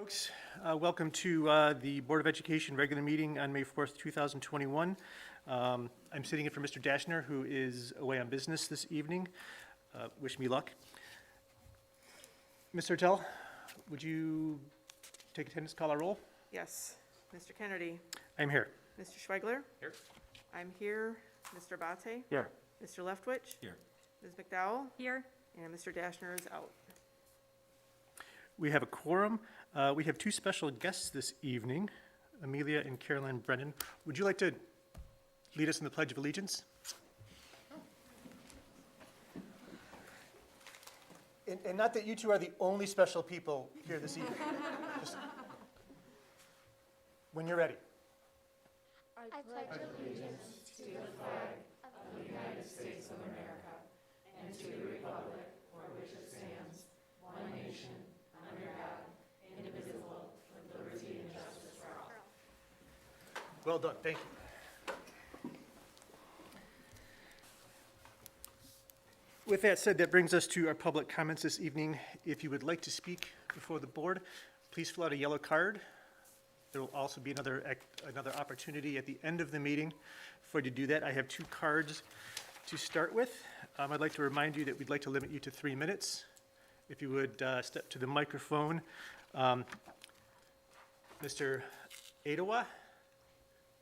Folks, welcome to the Board of Education regular meeting on May 4th, 2021. I'm sitting in for Mr. Dashner, who is away on business this evening. Wish me luck. Ms. Hertel, would you take attendance, call our roll? Yes. Mr. Kennedy. I'm here. Mr. Schweigler. Here. I'm here. Mr. Abate. Here. Mr. Leftwich. Here. Ms. McDowell. Here. And Mr. Dashner is out. We have a quorum. We have two special guests this evening, Amelia and Caroline Brennan. Would you like to lead us in the Pledge of Allegiance? And not that you two are the only special people here this evening. Just when you're ready. I pledge allegiance to the flag of the United States of America and to the republic for which it stands, one nation, under God, indivisible, with liberty and justice for all. Well done, thank you. With that said, that brings us to our public comments this evening. If you would like to speak before the board, please fill out a yellow card. There will also be another opportunity at the end of the meeting for you to do that. I have two cards to start with. I'd like to remind you that we'd like to limit you to 3 minutes. If you would step to the microphone. Mr. Adawa,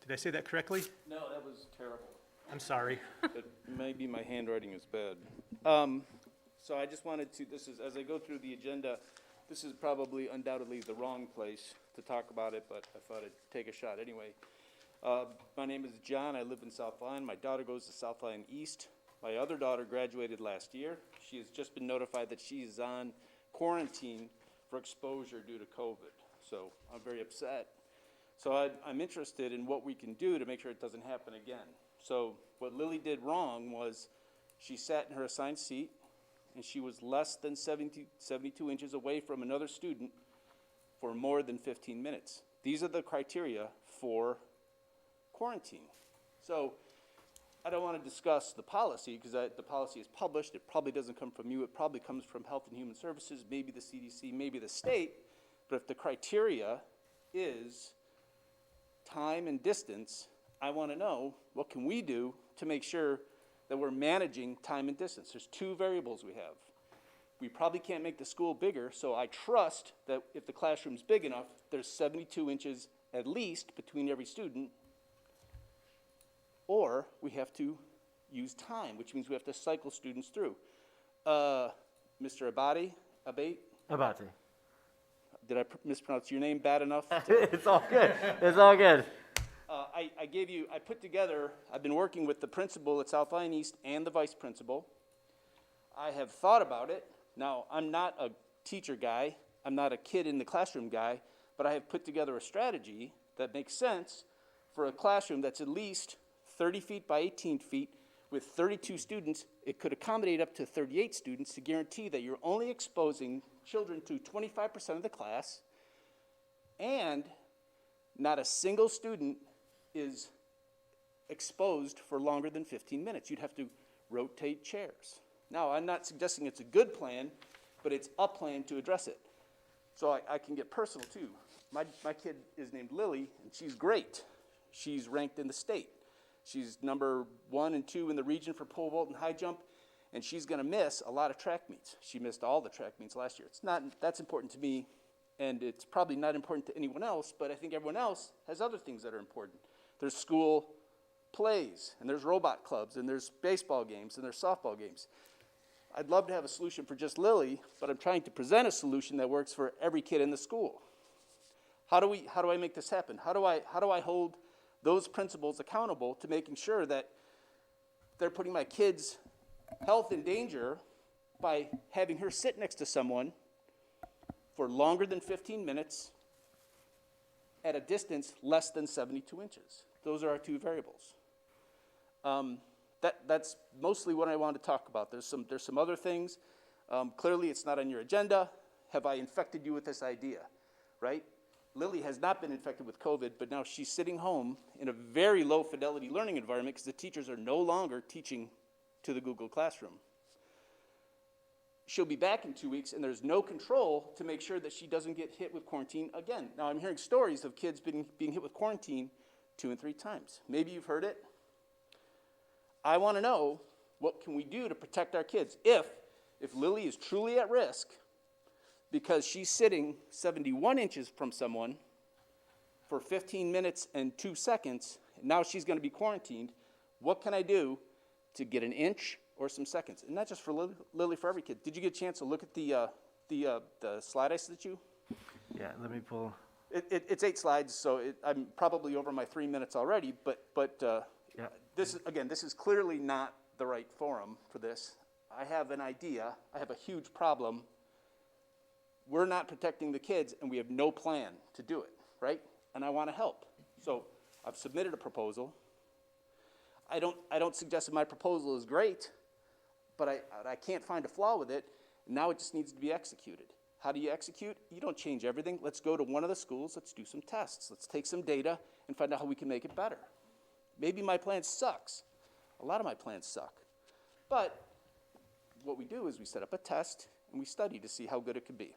did I say that correctly? No, that was terrible. I'm sorry. Maybe my handwriting is bad. So I just wanted to, as I go through the agenda, this is probably undoubtedly the wrong place to talk about it, but I thought I'd take a shot anyway. My name is John. I live in South Lyon. My daughter goes to South Lyon East. My other daughter graduated last year. She has just been notified that she is on quarantine for exposure due to COVID. So I'm very upset. So I'm interested in what we can do to make sure it doesn't happen again. So what Lily did wrong was she sat in her assigned seat and she was less than 72 inches away from another student for more than 15 minutes. These are the criteria for quarantine. So I don't want to discuss the policy because the policy is published. It probably doesn't come from you. It probably comes from Health and Human Services, maybe the CDC, maybe the state. But if the criteria is time and distance, I want to know what can we do to make sure that we're managing time and distance. There's two variables we have. We probably can't make the school bigger, so I trust that if the classroom's big enough, there's 72 inches at least between every student, or we have to use time, which means we have to cycle students through. Mr. Abate? Abate. Did I mispronounce your name bad enough? It's all good. It's all good. I put together, I've been working with the principal at South Lyon East and the vice principal. I have thought about it. Now, I'm not a teacher guy. I'm not a kid in the classroom guy, but I have put together a strategy that makes sense for a classroom that's at least 30 feet by 18 feet with 32 students. It could accommodate up to 38 students to guarantee that you're only exposing children to 25% of the class, and not a single student is exposed for longer than 15 minutes. You'd have to rotate chairs. Now, I'm not suggesting it's a good plan, but it's a plan to address it. So I can get personal too. My kid is named Lily, and she's great. She's ranked in the state. She's number 1 and 2 in the region for pole vault and high jump, and she's going to miss a lot of track meets. She missed all the track meets last year. That's important to me, and it's probably not important to anyone else, but I think everyone else has other things that are important. There's school plays, and there's robot clubs, and there's baseball games, and there's softball games. I'd love to have a solution for just Lily, but I'm trying to present a solution that works for every kid in the school. How do I make this happen? How do I hold those principals accountable to making sure that they're putting my kid's health in danger by having her sit next to someone for longer than 15 minutes at a distance less than 72 inches? Those are our two variables. That's mostly what I want to talk about. There's some other things. Clearly, it's not on your agenda. Have I infected you with this idea, right? Lily has not been infected with COVID, but now she's sitting home in a very low fidelity learning environment because the teachers are no longer teaching to the Google Classroom. she'll be back in 2 weeks, and there's no control to make sure that she doesn't get hit with quarantine again. Now, I'm hearing stories of kids being hit with quarantine 2 and 3 times. Maybe you've heard it. I want to know, what can we do to protect our kids? If Lily is truly at risk because she's sitting 71 inches from someone for 15 minutes and 2 seconds, and now she's going to be quarantined, what can I do to get an inch or some seconds? And not just for Lily, for every kid. Did you get a chance to look at the slide I sent you? Yeah, let me pull. It's 8 slides, so I'm probably over my 3 minutes already, but Yeah. this is clearly not the right forum for this. I have an idea. I have a huge problem. We're not protecting the kids, and we have no plan to do it, right? And I want to help. So I've submitted a proposal. I don't suggest that my proposal is great, but I can't find a flaw with it. Now it just needs to be executed. How do you execute? You don't change everything. Let's go to one of the schools. Let's do some tests. Let's take some data and find out how we can make it better. Maybe my plan sucks. A lot of my plans suck. But what we do is we set up a test and we study to see how good it could be.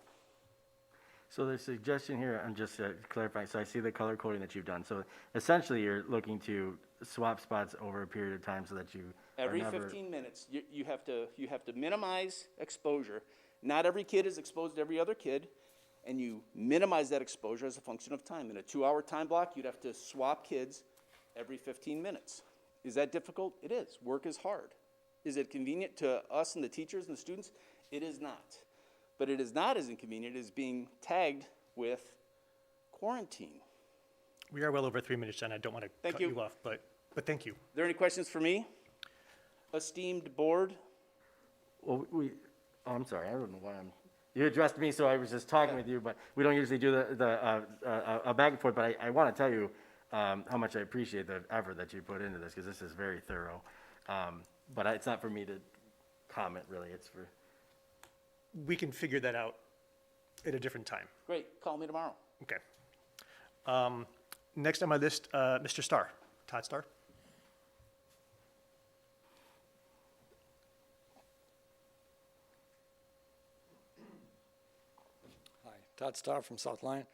So the suggestion here, I'm just clarifying, so I see the color coding that you've done. So essentially, you're looking to swap spots over a period of time so that you are Every never- 15 minutes, you have to minimize exposure. Not every kid is exposed to every other kid, and you minimize that exposure as a function of time. In a 2-hour time block, you'd have to swap kids every 15 minutes. Is that difficult? It is. Work is hard. Is it convenient to us and the teachers and the students? It is not. But it is not as inconvenient as being tagged with quarantine. We are well over 3 minutes, John. I don't want to Thank cut you. you off, but thank you. Are there any questions for me? Esteemed board? Well, I'm sorry, I don't know why you addressed me, so I was just talking with you, but we don't usually do a back and forth, but I want to tell you how much I appreciate the effort that you put into this, because this is very thorough. But it's not for me to comment, really, it's for... We can figure that out at a different time. Great, call me tomorrow. Okay. Next on my list, Mr. Starr, Todd Starr. Hi, Todd Starr from South Lyon.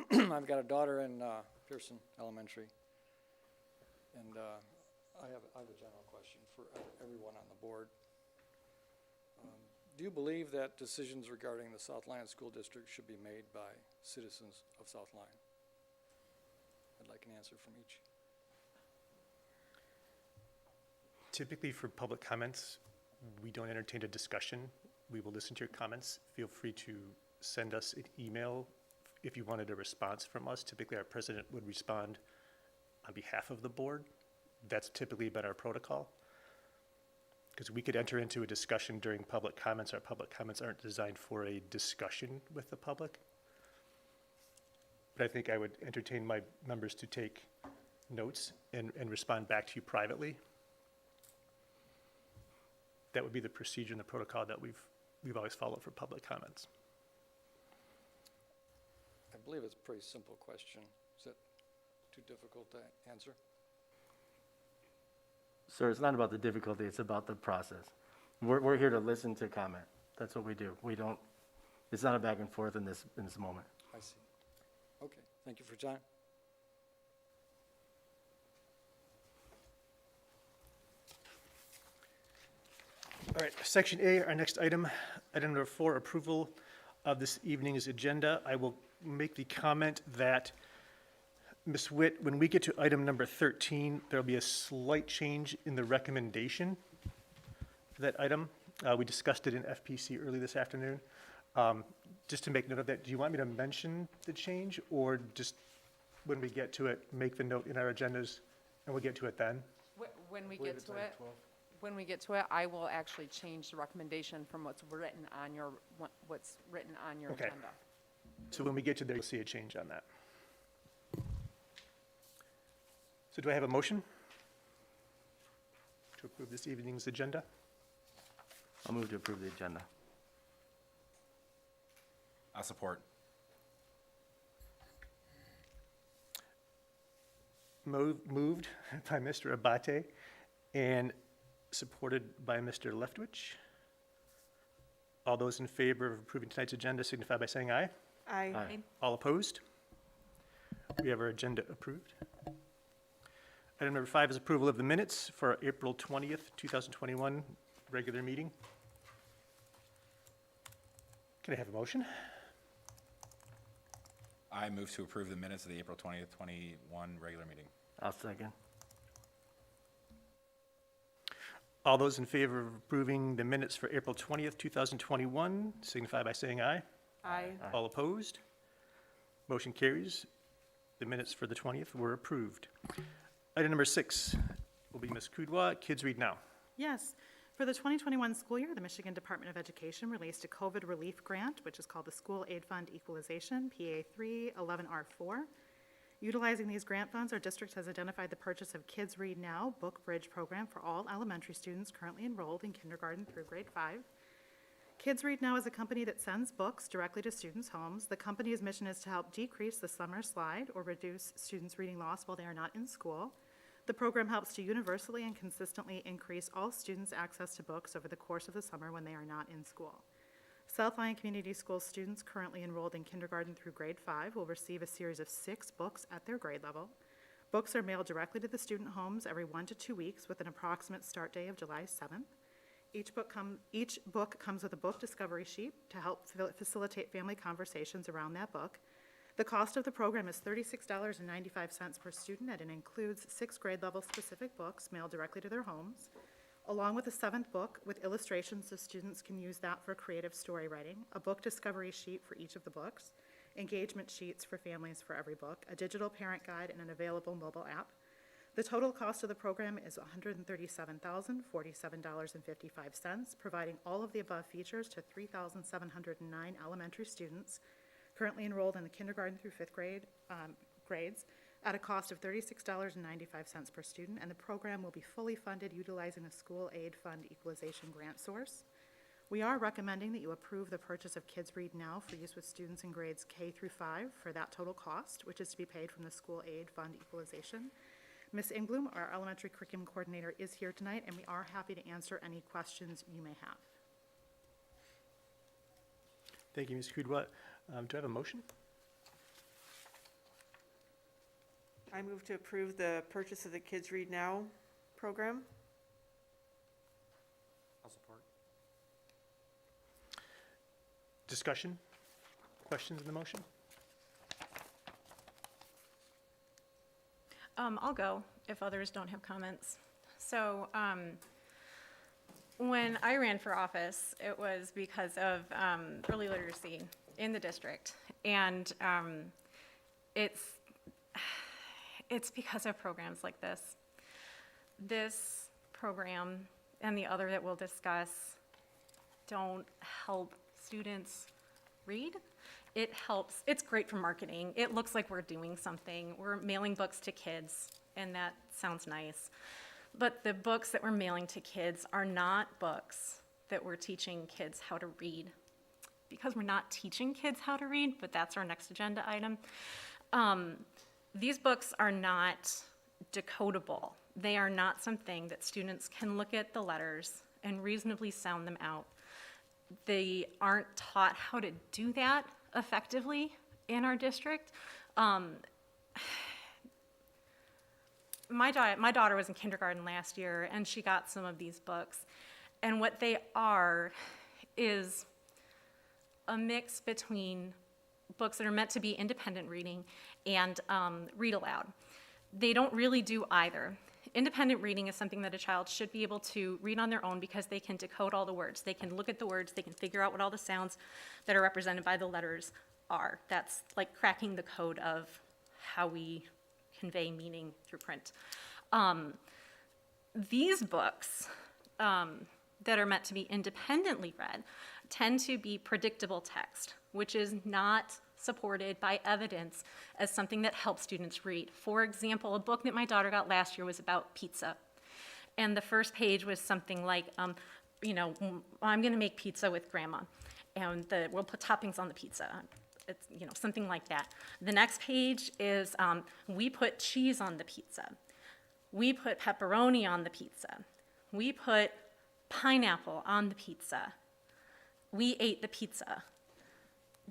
I've got a daughter in Pearson Elementary, and I have a general question for everyone on the board. Do you believe that decisions regarding the South Lyon School District should be made by citizens of South Lyon? I'd like an answer from each. Typically for public comments, we don't entertain a discussion. We will listen to your comments. Feel free to send us an email if you wanted a response from us. Typically, our president would respond on behalf of the board. That's typically been our protocol. Because we could enter into a discussion during public comments. Our public comments aren't designed for a discussion with the public. But I think I would entertain my members to take notes and respond back to you privately. That would be the procedure and the protocol that we've always followed for public comments. I believe it's a pretty simple question. Is that too difficult to answer? Sir, it's not about the difficulty, it's about the process. We're here to listen to comment. That's what we do. It's not a back and forth in this moment. I see. Okay, thank you for your time. All right, Section A, our next item, item number 4, approval of this evening's agenda. I will make the comment that, Ms. Witt, when we get to item number 13, there'll be a slight change in the recommendation for that item. We discussed it in FPC early this afternoon. Just to make note of that, do you want me to mention the change, or just when we get to it, make the note in our agendas, and we'll get to it then? When we get to it, I will actually change the recommendation from what's written on your Okay. agenda. So when we get to there, you'll see a change on that. So do I have a motion to approve this evening's agenda? I'll move to approve the agenda. I support. Moved by Mr. Abate and supported by Mr. Leftwich. All those in favor of approving tonight's agenda signify by saying aye. Aye. Aye. All opposed? We have our agenda approved. Item number 5 is approval of the minutes for our April 20th, 2021 regular meeting. Can I have a motion? I move to approve the minutes of the April 20th, 21 regular meeting. I'll second. All those in favor of approving the minutes for April 20th, 2021 signify by saying aye. Aye. All opposed? Motion carries. The minutes for the 20th were approved. Item number 6 will be Ms. Kudwa, Kids Read Now. Yes. For the 2021 school year, the Michigan Department of Education released a COVID relief grant, which is called the School Aid Fund Equalization, PA 311R4. Utilizing these grant funds, our district has identified the purchase of Kids Read Now book bridge program for all elementary students currently enrolled in kindergarten through grade 5. Kids Read Now is a company that sends books directly to students' homes. The company's mission is to help decrease the summer slide or reduce students' reading loss while they are not in school. The program helps to universally and consistently increase all students' access to books over the course of the summer when they are not in school. South Lyon Community School students currently enrolled in kindergarten through grade 5 will receive a series of 6 books at their grade level. Books are mailed directly to the student homes every 1 to 2 weeks with an approximate start day of July 7th. Each book comes with a book discovery sheet to help facilitate family conversations around that book. The cost of the program is $36.95 per student, and it includes 6 grade level specific books mailed directly to their homes, along with a 7th book with illustrations so students can use that for creative story writing, a book discovery sheet for each of the books, engagement sheets for families for every book, a digital parent guide, and an available mobile app. The total cost of the program is $137,047.55, providing all of the above features to 3,709 elementary students currently enrolled in the kindergarten through 5th grade grades at a cost of $36.95 per student, and the program will be fully funded utilizing a school aid fund equalization grant source. We are recommending that you approve the purchase of Kids Read Now for use with students in grades K through 5 for that total cost, which is to be paid from the school aid fund equalization. Ms. Ingbloom, our elementary curriculum coordinator, is here tonight, and we are happy to answer any questions you may have. Thank you, Ms. Kudwa. Do I have a motion? I move to approve the purchase of the Kids Read Now program. I'll support. Discussion? Questions in the motion? I'll go if others don't have comments. So when I ran for office, it was because of early literacy in the district. And it's because of programs like this. This program and the other that we'll discuss don't help students read. It helps, it's great for marketing. It looks like we're doing something. We're mailing books to kids, and that sounds nice. But the books that we're mailing to kids are not books that we're teaching kids how to read. Because we're not teaching kids how to read, but that's our next agenda item. These books are not decodable. They are not something that students can look at the letters and reasonably sound them out. They aren't taught how to do that effectively in our district. My daughter was in kindergarten last year, and she got some of these books. And what they are is a mix between books that are meant to be independent reading and read aloud. They don't really do either. Independent reading is something that a child should be able to read on their own because they can decode all the words. They can look at the words, they can figure out what all the sounds that are represented by the letters are. That's like cracking the code of how we convey meaning through print. These books that are meant to be independently read tend to be predictable text, which is not supported by evidence as something that helps students read. For example, a book that my daughter got last year was about pizza. And the first page was something like, I'm gonna make pizza with grandma. And we'll put toppings on the pizza. It's, something like that. The next page is, we put cheese on the pizza. We put pepperoni on the pizza. We put pineapple on the pizza. we ate the pizza.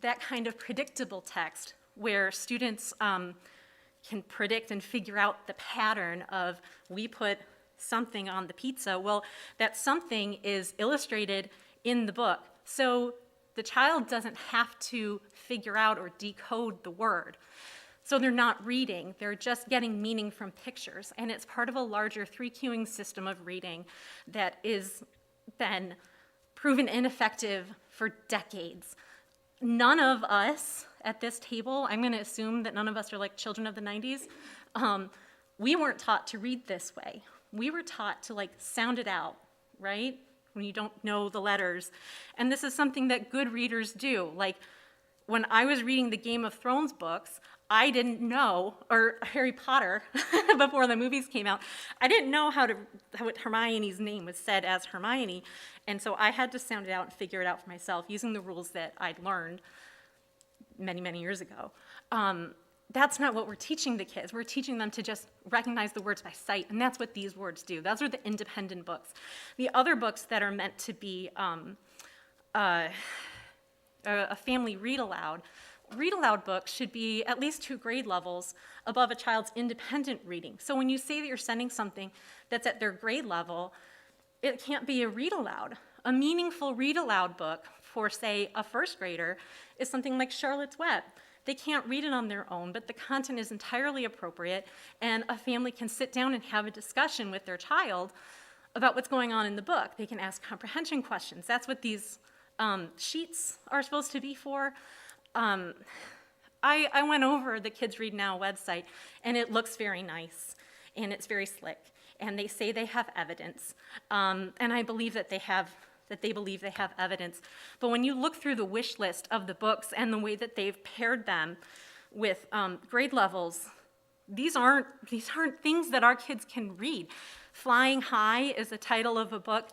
That kind of predictable text where students can predict and figure out the pattern of we put something on the pizza. Well, that something is illustrated in the book. So the child doesn't have to figure out or decode the word. So they're not reading, they're just getting meaning from pictures. And it's part of a larger 3-cueing system of reading that is been proven ineffective for decades. None of us at this table, I'm going to assume that none of us are like children of the 90s, we weren't taught to read this way. We were taught to like sound it out, right? When you don't know the letters. And this is something that good readers do. Like when I was reading the Game of Thrones books, I didn't know, or Harry Potter, before the movies came out, I didn't know how Hermione's name was said as Hermione, and so I had to sound it out and figure it out for myself using the rules that I'd learned many, many years ago. That's not what we're teaching the kids. We're teaching them to just recognize the words by sight, and that's what these words do. Those are the independent books. The other books that are meant to be a family read-aloud books should be at least 2 grade levels above a child's independent reading. So when you say that you're sending something that's at their grade level, it can't be a read-aloud. A meaningful read-aloud book for, say, a 1st grader is something like Charlotte's Web. They can't read it on their own, but the content is entirely appropriate, and a family can sit down and have a discussion with their child about what's going on in the book. They can ask comprehension questions. That's what these sheets are supposed to be for. I went over the Kids Read Now website, and it looks very nice, and it's very slick, and they say they have evidence, and I believe that they believe they have evidence. But when you look through the wish list of the books and the way that they've paired them with grade levels, these aren't things that our kids can read. Flying High is the title of a book.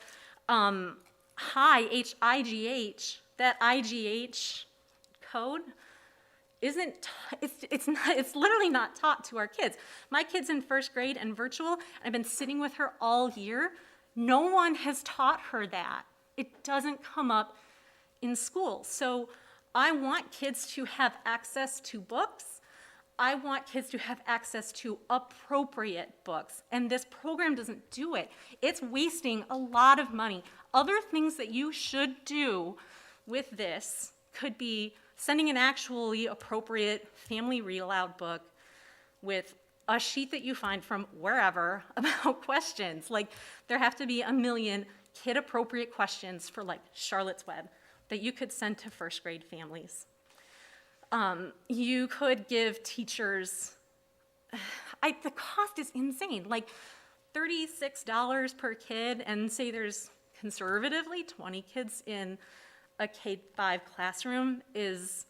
High, H-I-G-H, that I-G-H code it's literally not taught to our kids. My kid's in 1st grade and virtual. I've been sitting with her all year. No one has taught her that. It doesn't come up in school. So I want kids to have access to books. I want kids to have access to appropriate books. And this program doesn't do it. It's wasting a lot of money. Other things that you should do with this could be sending an actually appropriate family read-aloud book with a sheet that you find from wherever about questions. Like, there have to be a million kid-appropriate questions for, like, Charlotte's Web that you could send to 1st grade families. You could give teachers, the cost is insane, like $36 per kid, and say there's conservatively 20 kids in a K-5 classroom is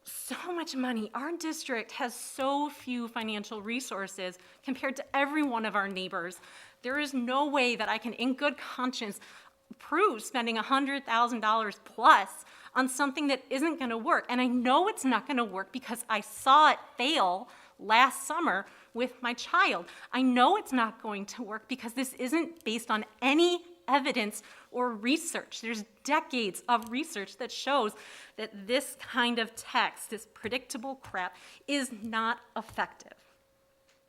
so much money. Our district has so few financial resources compared to every one of our neighbors. There is no way that I can, in good conscience, approve spending $100,000 plus on something that isn't going to work. And I know it's not going to work because I saw it fail last summer with my child. I know it's not going to work because this isn't based on any evidence or research. There's decades of research that shows that this kind of text, this predictable crap, is not effective.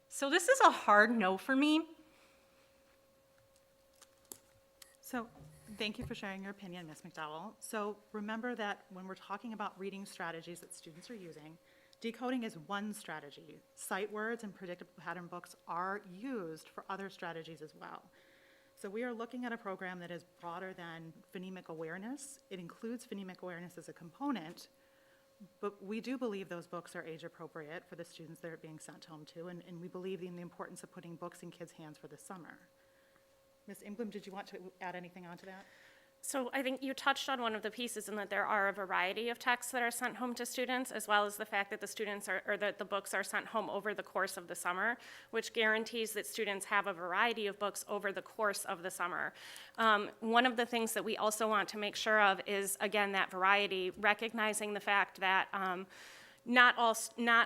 So this is a hard no for me. So thank you for sharing your opinion, Ms. McDowell. So remember that when we're talking about reading strategies that students are using, decoding is one strategy. Sight words and predictable pattern books are used for other strategies as well. So we are looking at a program that is broader than phonemic awareness. It includes phonemic awareness as a component, but we do believe those books are age appropriate for the students that are being sent home to, and we believe in the importance of putting books in kids' hands for the summer. Ms. Ingram, did you want to add anything onto that? So I think you touched on one of the pieces in that there are a variety of texts that are sent home to students, as well as the fact that the students are, or that the books are sent home over the course of the summer, which guarantees that students have a variety of books over the course of the summer. One of the things that we also want to make sure of is, again, that variety, recognizing the fact that not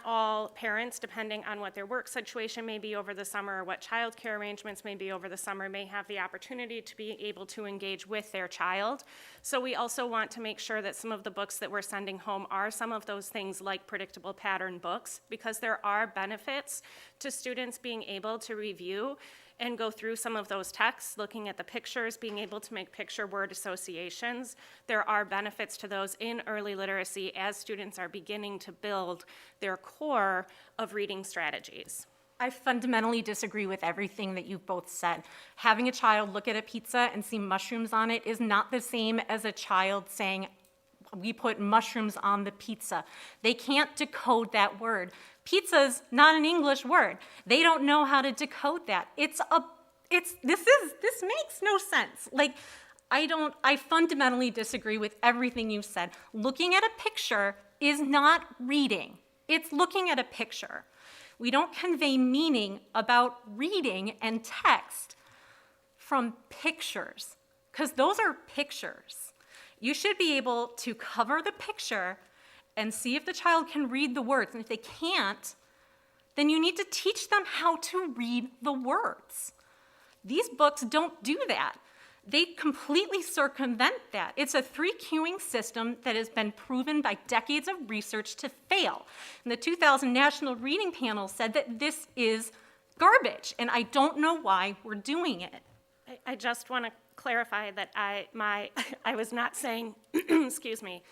all parents, depending on what their work situation may be over the summer or what childcare arrangements may be over the summer, may have the opportunity to be able to engage with their child. So we also want to make sure that some of the books that we're sending home are some of those things like predictable pattern books, because there are benefits to students being able to review and go through some of those texts, looking at the pictures, being able to make picture word associations. There are benefits to those in early literacy as students are beginning to build their core of reading strategies. I fundamentally disagree with everything that you've both said. Having a child look at a pizza and see mushrooms on it is not the same as a child saying, we put mushrooms on the pizza. They can't decode that word. Pizza's not an English word. They don't know how to decode that. This makes no sense. Like, I fundamentally disagree with everything you've said. Looking at a picture is not reading. It's looking at a picture. We don't convey meaning about reading and text from pictures, because those are pictures. You should be able to cover the picture and see if the child can read the words. And if they can't, then you need to teach them how to read the words. These books don't do that. They completely circumvent that. It's a 3-cueing system that has been proven by decades of research to fail. And the 2000 National Reading Panel said that this is garbage, and I don't know why we're doing it. I just want to clarify that I was not saying, excuse me,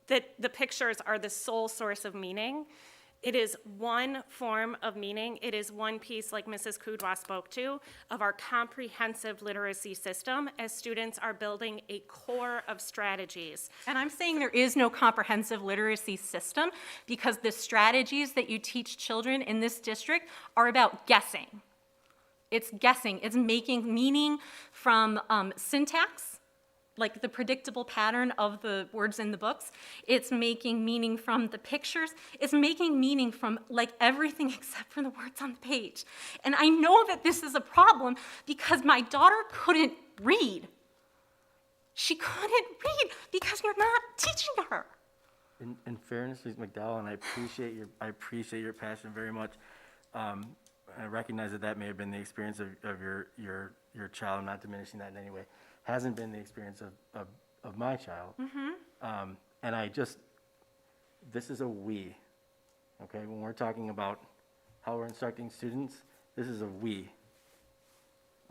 that the pictures are the sole source of meaning. It is one form of meaning. It is one piece, like Mrs. Kudwa spoke to, of our comprehensive literacy system as students are building a core of strategies. And I'm saying there is no comprehensive literacy system because the strategies that you teach children in this district are about guessing. It's guessing. It's making meaning from syntax, like the predictable pattern of the words in the books. It's making meaning from the pictures. It's making meaning from like everything except for the words on the page. And I know that this is a problem because my daughter couldn't read. She couldn't read because you're not teaching her. In fairness, Ms. McDowell, and I appreciate your passion very much. I recognize that may have been the experience of your child, not diminishing that in any way. Hasn't been the experience of my child. Mm-hmm. And this is a we, okay? When we're talking about how we're instructing students, this is a we,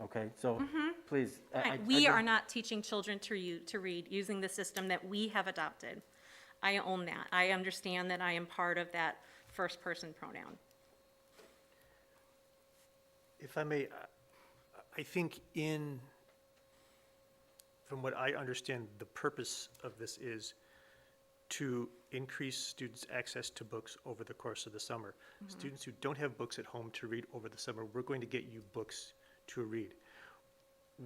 okay? So please. We are not teaching children to read using the system that we have adopted. I own that. I understand that I am part of that first person pronoun. If I may, I think from what I understand, the purpose of this is to increase students' access to books over the course of the summer. Mm-hmm. Students who don't have books at home to read over the summer, we're going to get you books to read.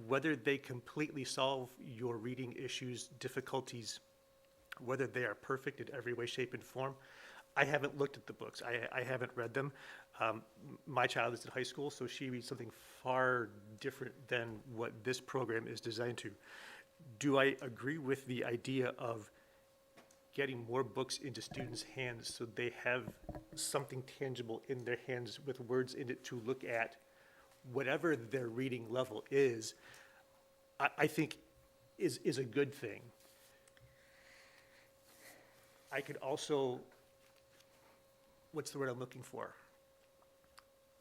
Whether they completely solve your reading issues, difficulties, whether they are perfect in every way, shape, and form, I haven't looked at the books. I haven't read them. My child is in high school, so she reads something far different than what this program is designed to. Do I agree with the idea of getting more books into students' hands so they have something tangible in their hands with words in it to look at, whatever their reading level is, I think is a good thing. I could also, what's the word I'm looking for?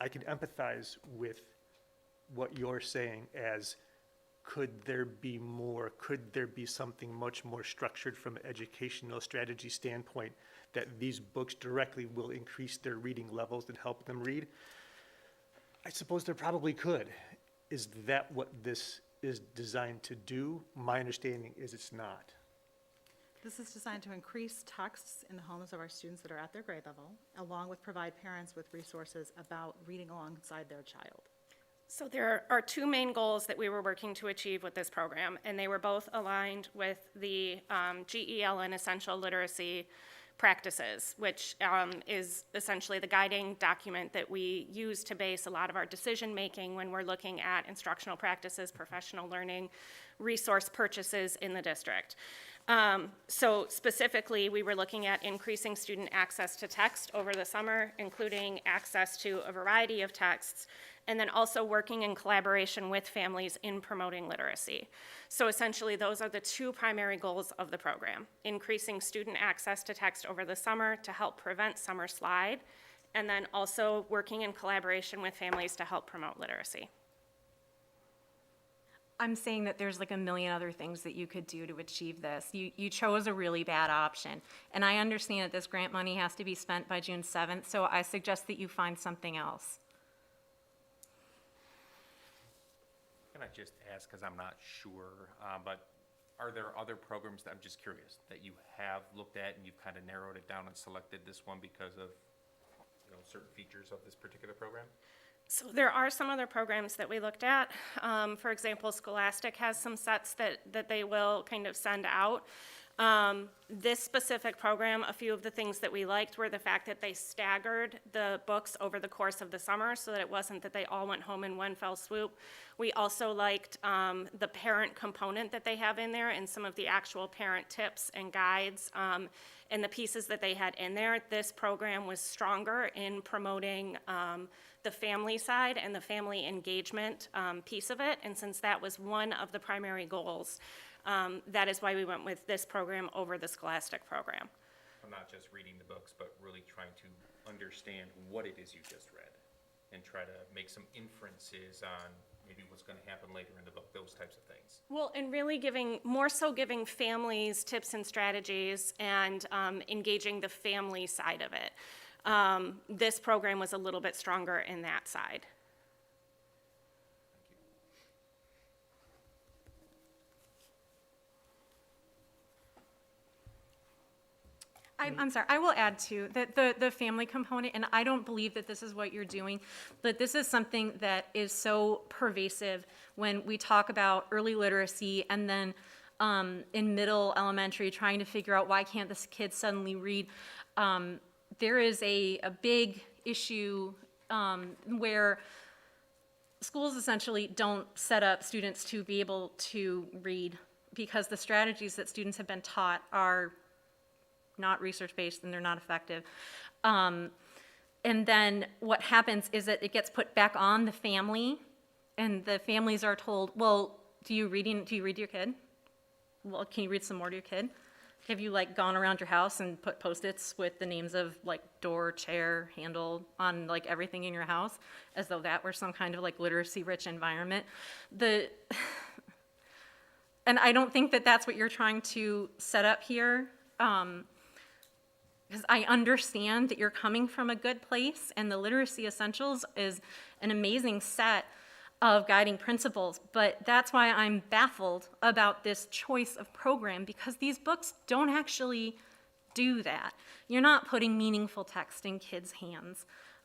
I can empathize with what you're saying as, could there be more? Could there be something much more structured from an educational strategy standpoint that these books directly will increase their reading levels and help them read? I suppose there probably could. Is that what this is designed to do? My understanding is it's not. This is designed to increase texts in the homes of our students that are at their grade level, along with provide parents with resources about reading alongside their child. So there are two main goals that we were working to achieve with this program, and they were both aligned with the GEL and Essential Literacy practices, which is essentially the guiding document that we use to base a lot of our decision-making when we're looking at instructional practices, professional learning, resource purchases in the district. So specifically, we were looking at increasing student access to text over the summer, including access to a variety of texts, and then also working in collaboration with families in promoting literacy. So essentially, those are the two primary goals of the program: increasing student access to text over the summer to help prevent summer slide, and then also working in collaboration with families to help promote literacy. I'm saying that there's like a million other things that you could do to achieve this. You chose a really bad option. And I understand that this grant money has to be spent by June 7th, so I suggest that you find something else. Can I just ask, because I'm not sure, but are there other programs that, I'm just curious, that you have looked at and you've kind of narrowed it down and selected this one because of, certain features of this particular program? So there are some other programs that we looked at. For example, Scholastic has some sets that they will kind of send out. This specific program, a few of the things that we liked were the fact that they staggered the books over the course of the summer so that it wasn't that they all went home in one fell swoop. We also liked the parent component that they have in there and some of the actual parent tips and guides and the pieces that they had in there. This program was stronger in promoting the family side and the family engagement piece of it, and since that was one of the primary goals, that is why we went with this program over the Scholastic program. I'm not just reading the books, but really trying to understand what it is you just read and try to make some inferences on maybe what's going to happen later in the book, those types of things. Well, and really giving families tips and strategies and engaging the family side of it. This program was a little bit stronger in that side. I'm sorry, I will add too, that the family component, and I don't believe that this is what you're doing, but this is something that is so pervasive when we talk about early literacy and then in middle elementary trying to figure out why can't this kid suddenly read. There is a big issue where schools essentially don't set up students to be able to read because the strategies that students have been taught are not research-based and they're not effective. And then what happens is that it gets put back on the family, and the families are told, well, do you read to your kid? Well, can you read some more to your kid? Have you gone around your house and put Post-its with the names of door, chair, handle on everything in your house, as though that were some kind of literacy-rich environment? And I don't think that that's what you're trying to set up here. Because I understand that you're coming from a good place, and the Literacy Essentials is an amazing set of guiding principles, but that's why I'm baffled about this choice of program, because these books don't actually do that. You're not putting meaningful text in kids' hands.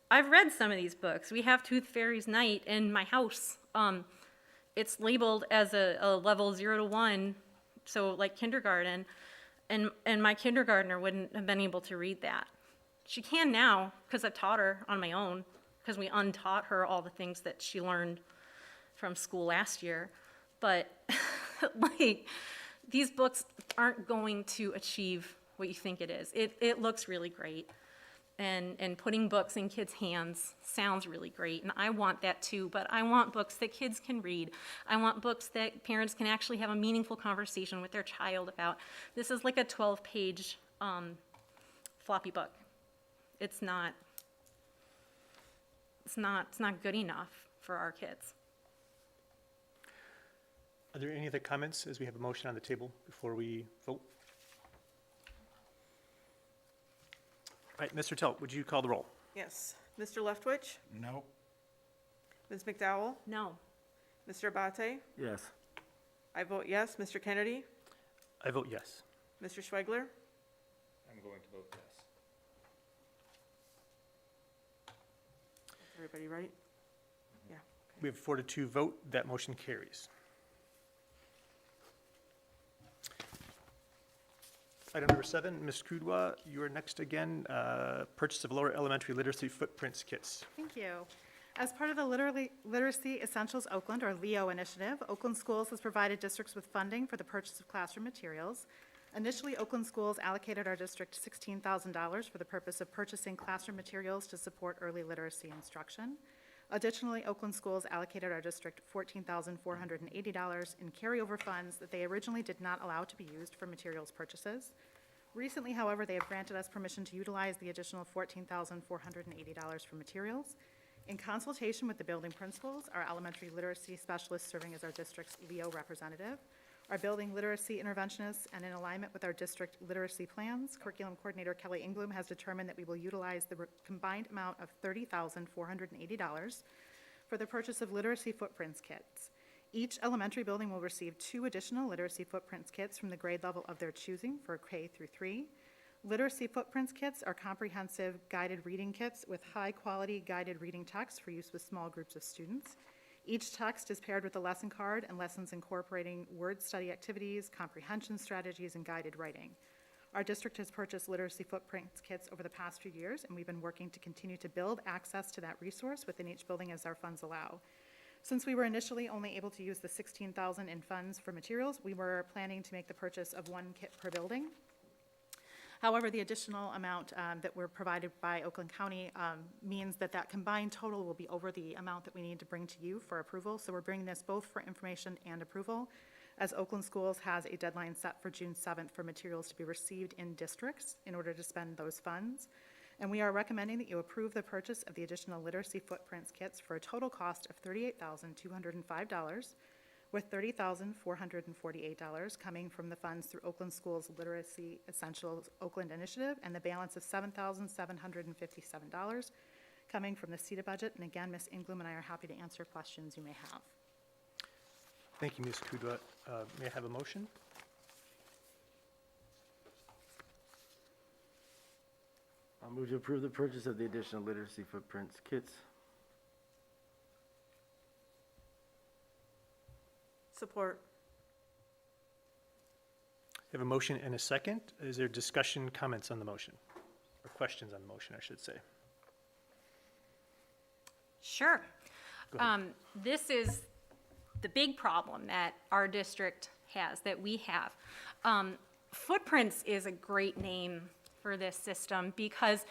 I've read some of these books. We have Tooth Fairy's Night in my house. It's labeled as a level 0 to 1, so kindergarten. And my kindergartner wouldn't have been able to read that. She can now, because I've taught her on my own, because we untaught her all the things that she learned from school last year. But these books aren't going to achieve what you think it is. It looks really great. And putting books in kids' hands sounds really great, and I want that too, but I want books that kids can read. I want books that parents can actually have a meaningful conversation with their child about. This is like a 12-page floppy book. It's not good enough for our kids. Are there any other comments as we have a motion on the table before we vote? All right, Mr. Telt, would you call the roll? Yes. Mr. Leftwich? No. Ms. McDowell? No. Mr. Abate? Yes. I vote yes. Mr. Kennedy? I vote yes. Mr. Schwegler? I'm going to vote yes. Everybody right? Yeah. We have a 4-2 vote. That motion carries. Item number 7, Ms. Kudwa, you are next again. Purchase of lower elementary literacy footprints kits. Thank you. As part of the Literacy Essentials Oakland, or LEO initiative, Oakland Schools has provided districts with funding for the purchase of classroom materials. Initially, Oakland Schools allocated our district $16,000 for the purpose of purchasing classroom materials to support early literacy instruction. Additionally, Oakland Schools allocated our district $14,480 in carryover funds that they originally did not allow to be used for materials purchases. Recently, however, they have granted us permission to utilize the additional $14,480 for materials. In consultation with the building principals, our elementary literacy specialist serving as our district's LEO representative, our building literacy interventionists, and in alignment with our district literacy plans, curriculum coordinator Kelly Inglum has determined that we will utilize the combined amount of $30,480 for the purchase of literacy footprints kits. Each elementary building will receive 2 additional literacy footprints kits from the grade level of their choosing for K through 3. Literacy footprints kits are comprehensive guided reading kits with high-quality guided reading text for use with small groups of students. Each text is paired with a lesson card and lessons incorporating word study activities, comprehension strategies, and guided writing. Our district has purchased literacy footprints kits over the past few years, and we've been working to continue to build access to that resource within each building as our funds allow. Since we were initially only able to use the $16,000 in funds for materials, we were planning to make the purchase of 1 kit per building. However, the additional amount that we're provided by Oakland County means that that combined total will be over the amount that we need to bring to you for approval. So we're bringing this both for information and approval, as Oakland Schools has a deadline set for June 7th for materials to be received in districts in order to spend those funds. And we are recommending that you approve the purchase of the additional literacy footprints kits for a total cost of $38,205, with $30,448 coming from the funds through Oakland Schools Literacy Essentials Oakland Initiative, and the balance of $7,757 coming from the CETA budget. And again, Ms. Inglum and I are happy to answer questions you may have. Thank you, Ms. Kudwa. May I have a motion? I'll move to approve the purchase of the additional literacy footprints kits. Support. I have a motion and a second. Is there discussion, comments on the motion? Or questions on the motion, I should say? Sure. Go ahead. This is the big problem that our district has, that we have. Footprints is a great name for this system because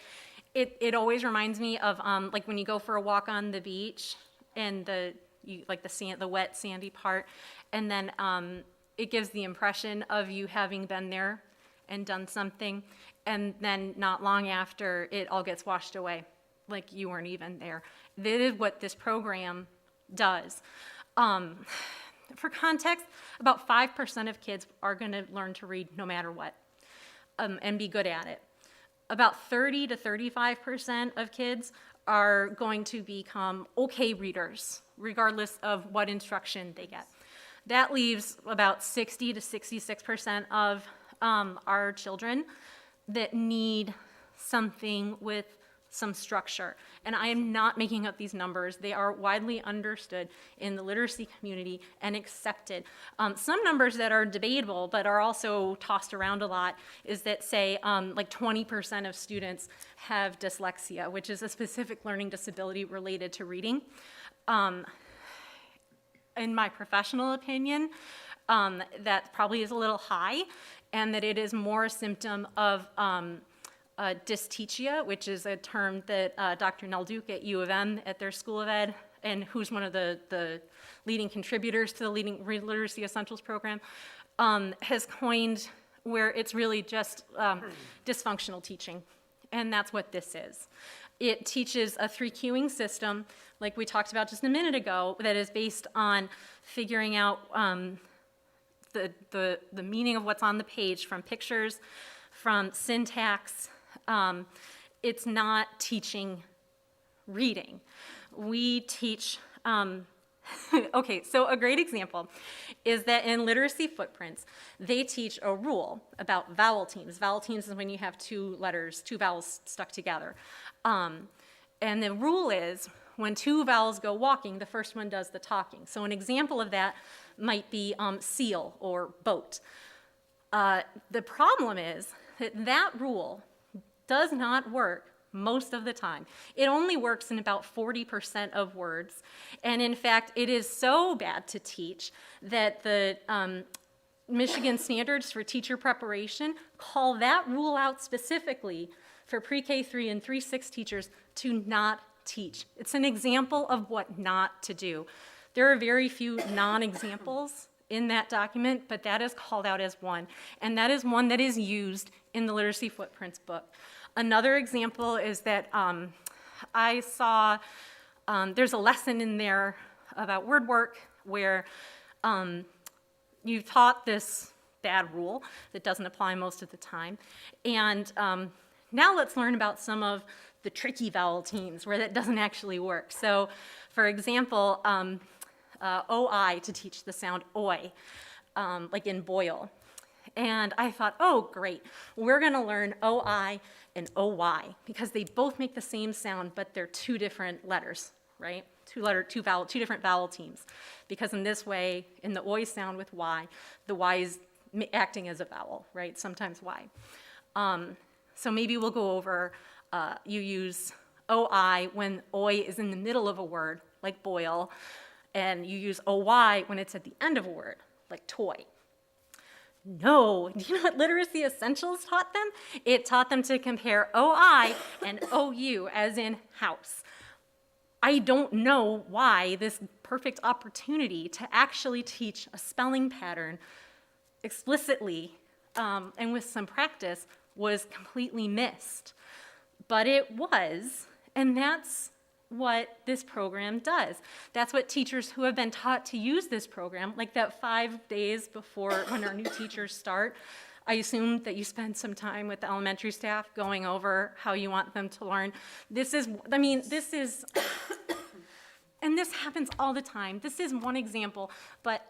it always reminds me of like when you go for a walk on the beach and the wet sandy part, and then it gives the impression of you having been there and done something, and then not long after it all gets washed away like you weren't even there. That is what this program does. For context, about 5% of kids are going to learn to read no matter what, and be good at it. About 30 to 35% of kids are going to become okay readers, regardless of what instruction they get. That leaves about 60 to 66% of our children that need something with some structure. And I am not making up these numbers. They are widely understood in the literacy community and accepted. Some numbers that are debatable but are also tossed around a lot is that, say, like 20% of students have dyslexia, which is a specific learning disability related to reading. In my professional opinion, that probably is a little high, and that it is more a symptom of dystechia, which is a term that Dr. Nelduke at U of M at their School of Ed, and who's one of the leading contributors to the leading Literacy Essentials program, has coined, where it's really just dysfunctional teaching. And that's what this is. It teaches a 3-cueing system, like we talked about just a minute ago, that is based on figuring out the meaning of what's on the page from pictures, from syntax. It's not teaching reading. We teach, okay, so a great example is that in literacy footprints, they teach a rule about vowel teams. Vowel teams is when you have 2 letters, 2 vowels stuck together. And the rule is when 2 vowels go walking, the first one does the talking. So an example of that might be seal or boat. The problem is that that rule does not work most of the time. It only works in about 40% of words. And in fact, it is so bad to teach that the Michigan Standards for Teacher Preparation call that rule out specifically for pre-K 3 and 3-6 teachers to not teach. It's an example of what not to do. There are very few non-examples in that document, but that is called out as one. And that is one that is used in the Literacy Footprints book. Another example is that I saw there's a lesson in there about word work where you taught this bad rule that doesn't apply most of the time. And now let's learn about some of the tricky vowel teams where that doesn't actually work. So, for example, OI to teach the sound oi, like in boil. And I thought, oh, great, we're going to learn OI and OY because they both make the same sound, but they're two different letters, right? Two different vowel teams. Because in this way, in the oi sound with Y, the Y is acting as a vowel, right? Sometimes Y. So maybe we'll go over, you use OI when oi is in the middle of a word, like boil, and you use OY when it's at the end of a word, like toy. No, do you know what Literacy Essentials taught them? It taught them to compare OI and OU, as in house. I don't know why this perfect opportunity to actually teach a spelling pattern explicitly and with some practice was completely missed. But it was, and that's what this program does. That's what teachers who have been taught to use this program, like that 5 days before when our new teachers start, I assume that you spend some time with the elementary staff going over how you want them to learn. This is, and this happens all the time. This is one example, but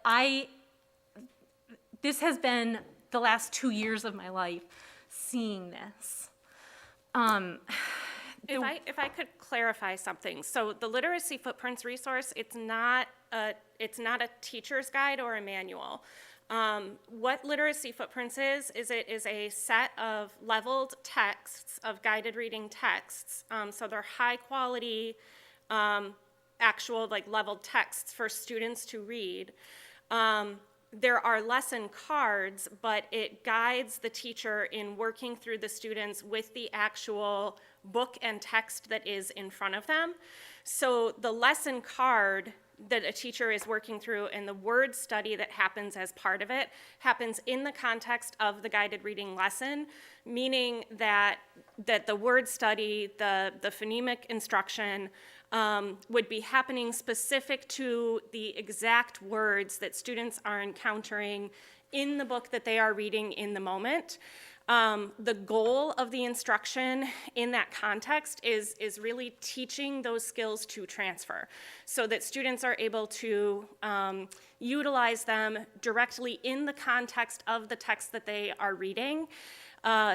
this has been the last 2 years of my life seeing this. If I could clarify something, so the Literacy Footprints resource, it's not a teacher's guide or a manual. What Literacy Footprints is it is a set of leveled texts, of guided reading texts. So they're high quality, actual like leveled texts for students to read. There are lesson cards, but it guides the teacher in working through the students with the actual book and text that is in front of them. So the lesson card that a teacher is working through and the word study that happens as part of it happens in the context of the guided reading lesson, meaning that the word study, the phonemic instruction, would be happening specific to the exact words that students are encountering in the book that they are reading in the moment. The goal of the instruction in that context is really teaching those skills to transfer so that students are able to utilize them directly in the context of the text that they are reading.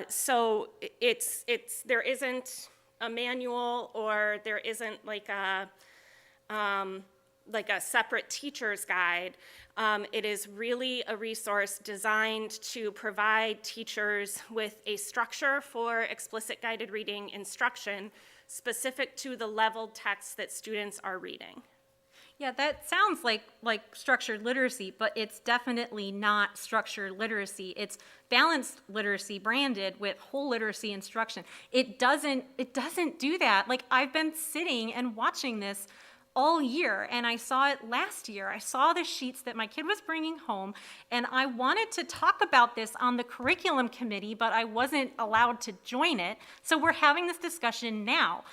So there isn't a manual or there isn't like a separate teacher's guide. It is really a resource designed to provide teachers with a structure for explicit guided reading instruction specific to the leveled text that students are reading. Yeah, that sounds like structured literacy, but it's definitely not structured literacy. It's balanced literacy branded with whole literacy instruction. It doesn't do that. Like, I've been sitting and watching this all year, and I saw it last year. I saw the sheets that my kid was bringing home, and I wanted to talk about this on the curriculum committee, but I wasn't allowed to join it. So we're having this discussion now.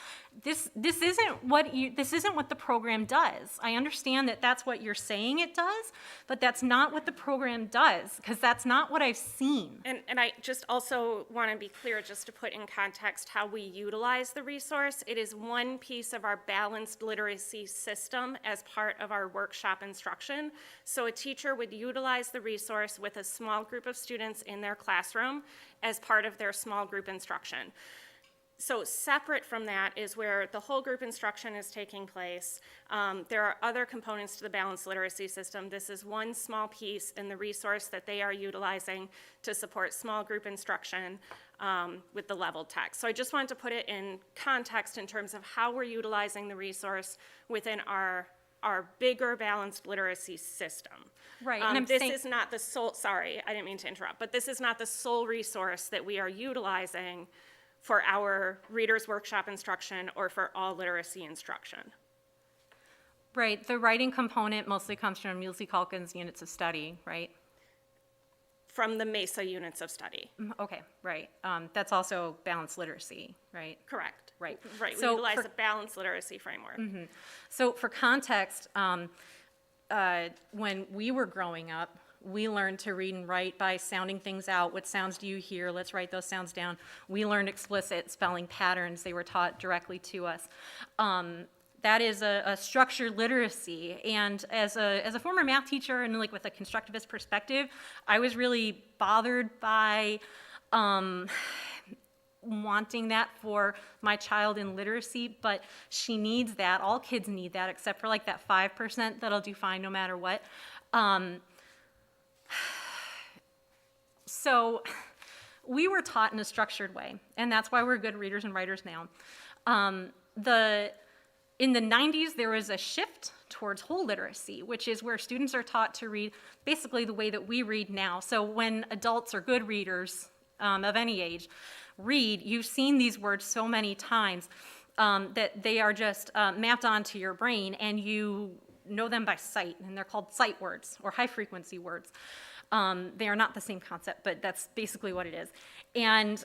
This isn't what the program does. I understand that that's what you're saying it does, but that's not what the program does, because that's not what I've seen. And I just also want to be clear, just to put in context how we utilize the resource. It is one piece of our balanced literacy system as part of our workshop instruction. So a teacher would utilize the resource with a small group of students in their classroom as part of their small group instruction. So separate from that is where the whole group instruction is taking place. There are other components to the balanced literacy system. This is one small piece in the resource that they are utilizing to support small group instruction with the leveled text. So I just wanted to put it in context in terms of how we're utilizing the resource within our bigger balanced literacy system. Right, and I'm this saying- is not the sole, sorry, I didn't mean to interrupt, but this is not the sole resource that we are utilizing for our Reader's Workshop instruction or for all literacy instruction. Right, the writing component mostly comes from Mulesy Calkins units of study, right? From the MESA units of study. Okay, right. That's also balanced literacy, right? Correct. Right. Right, we So utilize for- a balanced literacy framework. So for context, when we were growing up, we learned to read and write by sounding things out. What sounds do you hear? Let's write those sounds down. We learned explicit spelling patterns. They were taught directly to us. That is a structured literacy. And as a former math teacher and like with a constructivist perspective, I was really bothered by wanting that for my child in literacy, but she needs that. All kids need that, except for like that 5% that'll do fine no matter what. So we were taught in a structured way, and that's why we're good readers and writers now. In the 90s, there was a shift towards whole literacy, which is where students are taught to read basically the way that we read now. So when adults or good readers of any age read, you've seen these words so many times that they are just mapped onto your brain, and you know them by sight, and they're called sight words or high-frequency words. They are not the same concept, but that's basically what it is. And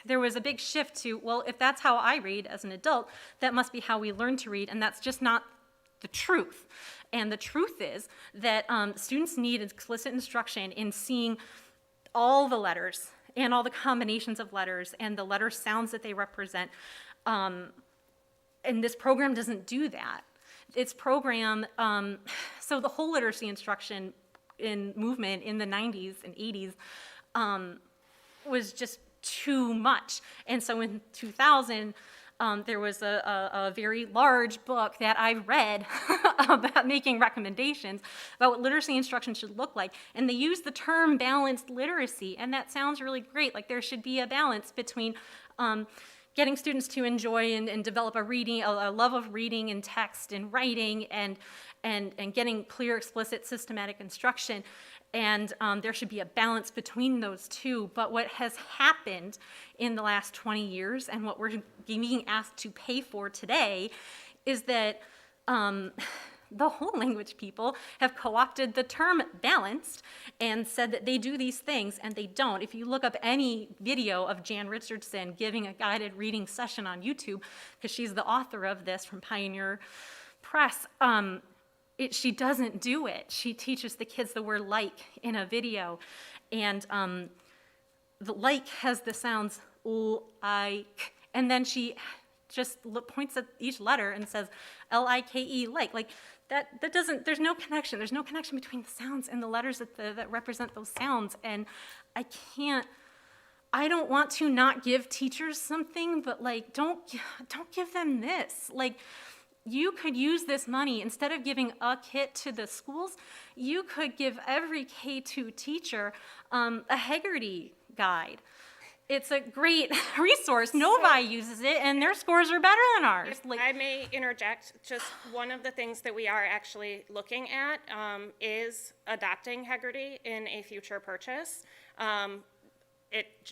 there was a big shift to, well, if that's how I read as an adult, that must be how we learn to read, and that's just not the truth. And the truth is that students need explicit instruction in seeing all the letters and all the combinations of letters and the letter sounds that they represent. And this program doesn't do that. Its program, so the whole literacy instruction in movement in the 90s and 80s was just too much. And so in 2000, there was a very large book that I read about making recommendations about what literacy instruction should look like. And they used the term balanced literacy, and that sounds really great. Like there should be a balance between getting students to enjoy and develop a love of reading and text and writing and getting clear, explicit, systematic instruction. And there should be a balance between those two. But what has happened in the last 20 years and what we're being asked to pay for today is that the whole language people have co-opted the term balanced and said that they do these things, and they don't. If you look up any video of Jan Richardson giving a guided reading session on YouTube, because she's the author of this from Pioneer Press, she doesn't do it. She teaches the kids the word like in a video, and the like has the sounds like, and then she just points at each letter and says L-I-K-E, like that doesn't, there's no connection between the sounds and the letters that represent those sounds. And I don't want to not give teachers something, but like don't give them this. Like, you could use this money, instead of giving a kit to the schools, you could give every K-2 teacher a Haggerty guide. It's a great resource. Novi uses it, and their scores are better than ours. If I may interject, just one of the things that we are actually looking at is adopting Haggerty in a future purchase.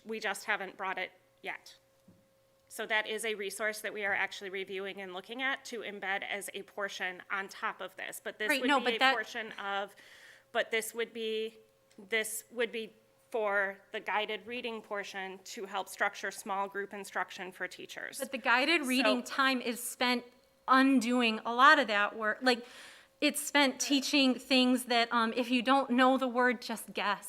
We just haven't brought it yet. So that is a resource that we are actually reviewing and looking at to embed as a portion on top of this. But this would be a portion of, but this would be for the guided reading portion to help structure small group instruction for teachers. But the guided reading time is spent undoing a lot of that work. Like, it's spent teaching things that if you don't know the word, just guess.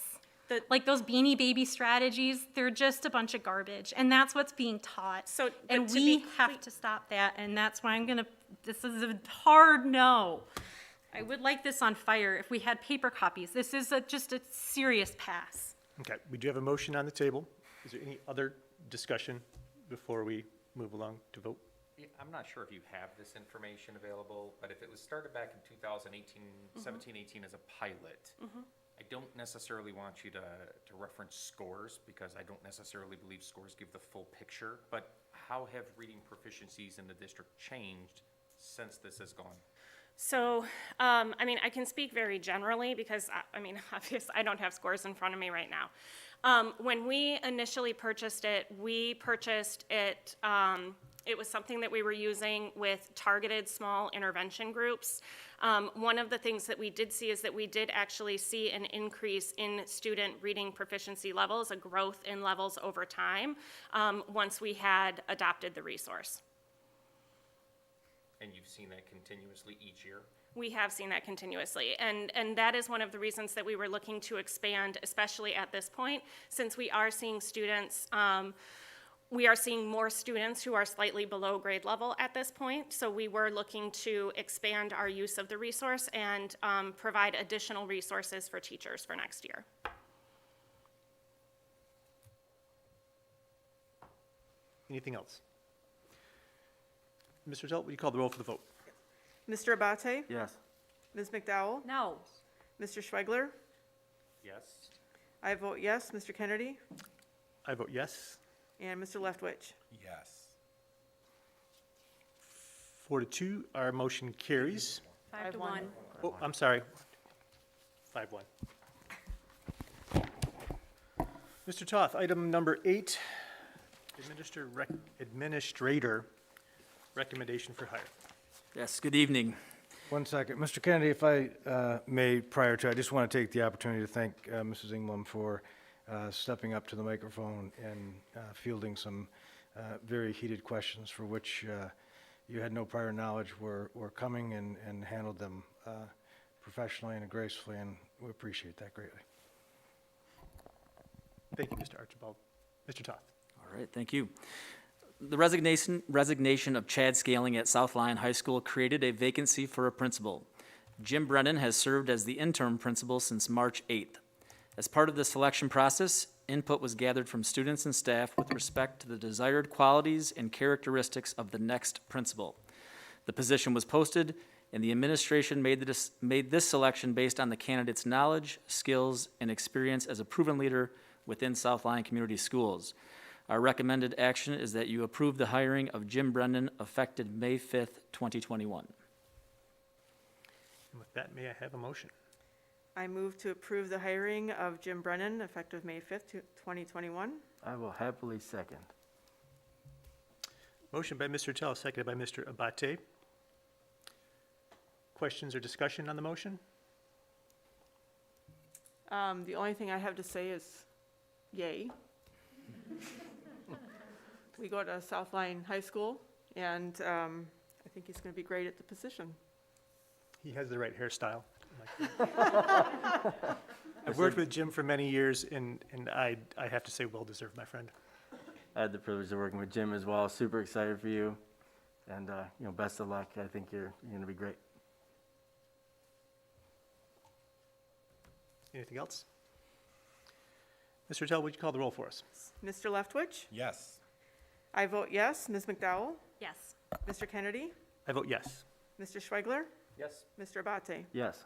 Like those Beanie Baby strategies, they're just a bunch of garbage, and that's what's being taught. So, and we have to stop that, and that's why this is a hard no. I would like this on fire if we had paper copies. This is just a serious pass. Okay, we do have a motion on the table. Is there any other discussion before we move along to vote? Yeah, I'm not sure if you have this information available, but if it was started back in 2018, 17, 18 as a pilot, I don't necessarily want you to reference scores, because I don't necessarily believe scores give the full picture, but how have reading proficiencies in the district changed since this has gone? So, I mean, I can speak very generally because, I mean, obviously, I don't have scores in front of me right now. When we initially purchased it, it was something that we were using with targeted small intervention groups. One of the things that we did see is that we did actually see an increase in student reading proficiency levels, a growth in levels over time, once we had adopted the resource. And you've seen that continuously each year? We have seen that continuously, and that is one of the reasons that we were looking to expand, especially at this point, since we are seeing students, we are seeing more students who are slightly below grade level at this point, so we were looking to expand our use of the resource and provide additional resources for teachers for next year. Anything else? Mr. Zelt, will you call the roll for the vote? Mr. Abate? Yes. Ms. McDowell? No. Mr. Schweigler? Yes? I vote yes. Mr. Kennedy? I vote yes. And Mr. Leftwich? Yes. 4-2, our motion carries. 5-1. Oh, I'm sorry. 5-1. Mr. Toth, item number 8, administrator recommendation for hire. Yes, good evening. 1 second. Mr. Kennedy, if I may, prior to, I just want to take the opportunity to thank Mrs. Engblom for stepping up to the microphone and fielding some very heated questions for which you had no prior knowledge were coming and handled them professionally and gracefully, and we appreciate that greatly. Thank you, Mr. Archibald. Mr. Toth. All right, thank you. The resignation of Chad Scaling at South Lyon High School created a vacancy for a principal. Jim Brennan has served as the interim principal since March 8th. As part of the selection process, input was gathered from students and staff with respect to the desired qualities and characteristics of the next principal. The position was posted, and the administration made this selection based on the candidate's knowledge, skills, and experience as a proven leader within South Lyon Community Schools. Our recommended action is that you approve the hiring of Jim Brennan effective May 5th, 2021. And with that, may I have a motion? I move to approve the hiring of Jim Brennan effective May 5th, 2021. I will happily second. Motion by Mr. Tell, seconded by Mr. Abate. Questions or discussion on the motion? The only thing I have to say is yay. We go to South Lyon High School, and I think he's going to be great at the position. He has the right hairstyle. I've worked with Jim for many years, and I have to say, well-deserved, my friend. I had the privilege of working with Jim as well. Super excited for you, and best of luck. I think you're going to be great. Anything else? Mr. Tell, would you call the roll for us? Mr. Leftwich? Yes. I vote yes. Ms. McDowell? Yes. Mr. Kennedy? I vote yes. Mr. Schweigler? Yes. Mr. Abate? Yes.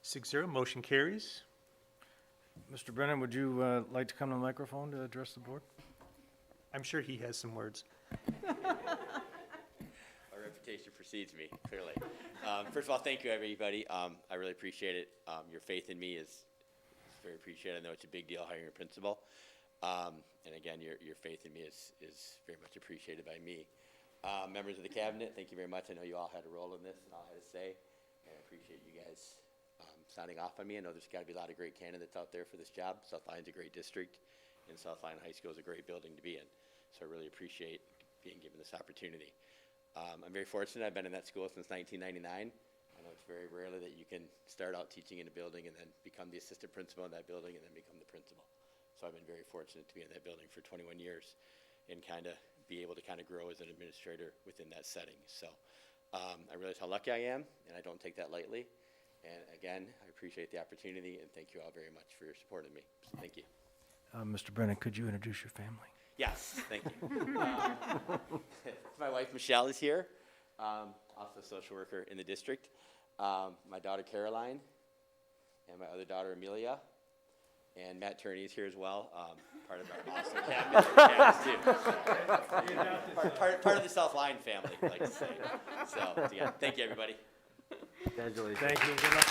6-0, motion carries. Mr. Brennan, would you like to come to the microphone to address the board? I'm sure he has some words. My reputation precedes me, clearly. First of all, thank you, everybody. I really appreciate it. Your faith in me is very appreciated. I know it's a big deal hiring a principal. And again, your faith in me is very much appreciated by me. Members of the cabinet, thank you very much. I know you all had a role in this and all had a say. And I appreciate you guys signing off on me. I know there's got to be a lot of great candidates out there for this job. South Lyon's a great district, and South Lyon High School is a great building to be in. So I really appreciate being given this opportunity. I'm very fortunate. I've been in that school since 1999. I know it's very rarely that you can start out teaching in a building and then become the assistant principal in that building and then become the principal. So I've been very fortunate to be in that building for 21 years and kind of be able to kind of grow as an administrator within that setting. So I realize how lucky I am, and I don't take that lightly. And again, I appreciate the opportunity, and thank you all very much for your support of me. So thank you. Mr. Brennan, could you introduce your family? Yes, thank you. My wife Michelle is here, also a social worker in the district. My daughter Caroline, and my other daughter Amelia, and Matt Turney is here as well, part of our awesome cabinet too. Part of the South Lyon family, I like to say. So, again, thank you, everybody. Congratulations. Thank you. Good luck.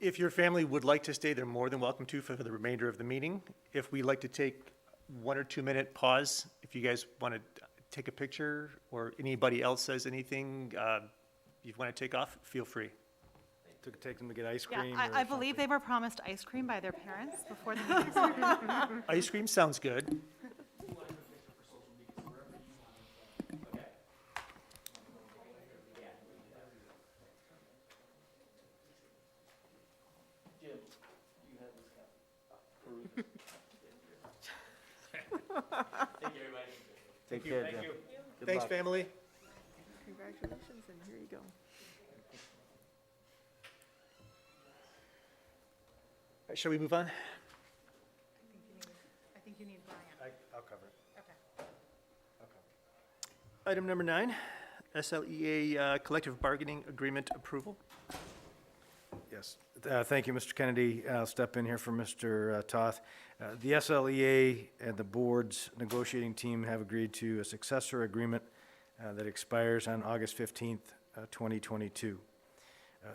If your family would like to stay, they're more than welcome to for the remainder of the meeting. If we'd like to take 1 or 2 minute pause, if you guys want to take a picture or anybody else says anything you want to take off, feel free. To take them to get ice Yeah, cream I believe they were promised ice cream by their parents before the meeting. Ice cream sounds good. Thank you, everybody. Take care, Jim. Good Thanks, luck. family. Congratulations, and here you go. Shall we move on? I think you need Brian. I'll cover it. Okay. Item number 9, SLEA collective bargaining agreement approval. Yes, thank you, Mr. Kennedy. I'll step in here for Mr. Toth. The SLEA and the board's negotiating team have agreed to a successor agreement that expires on August 15th, 2022.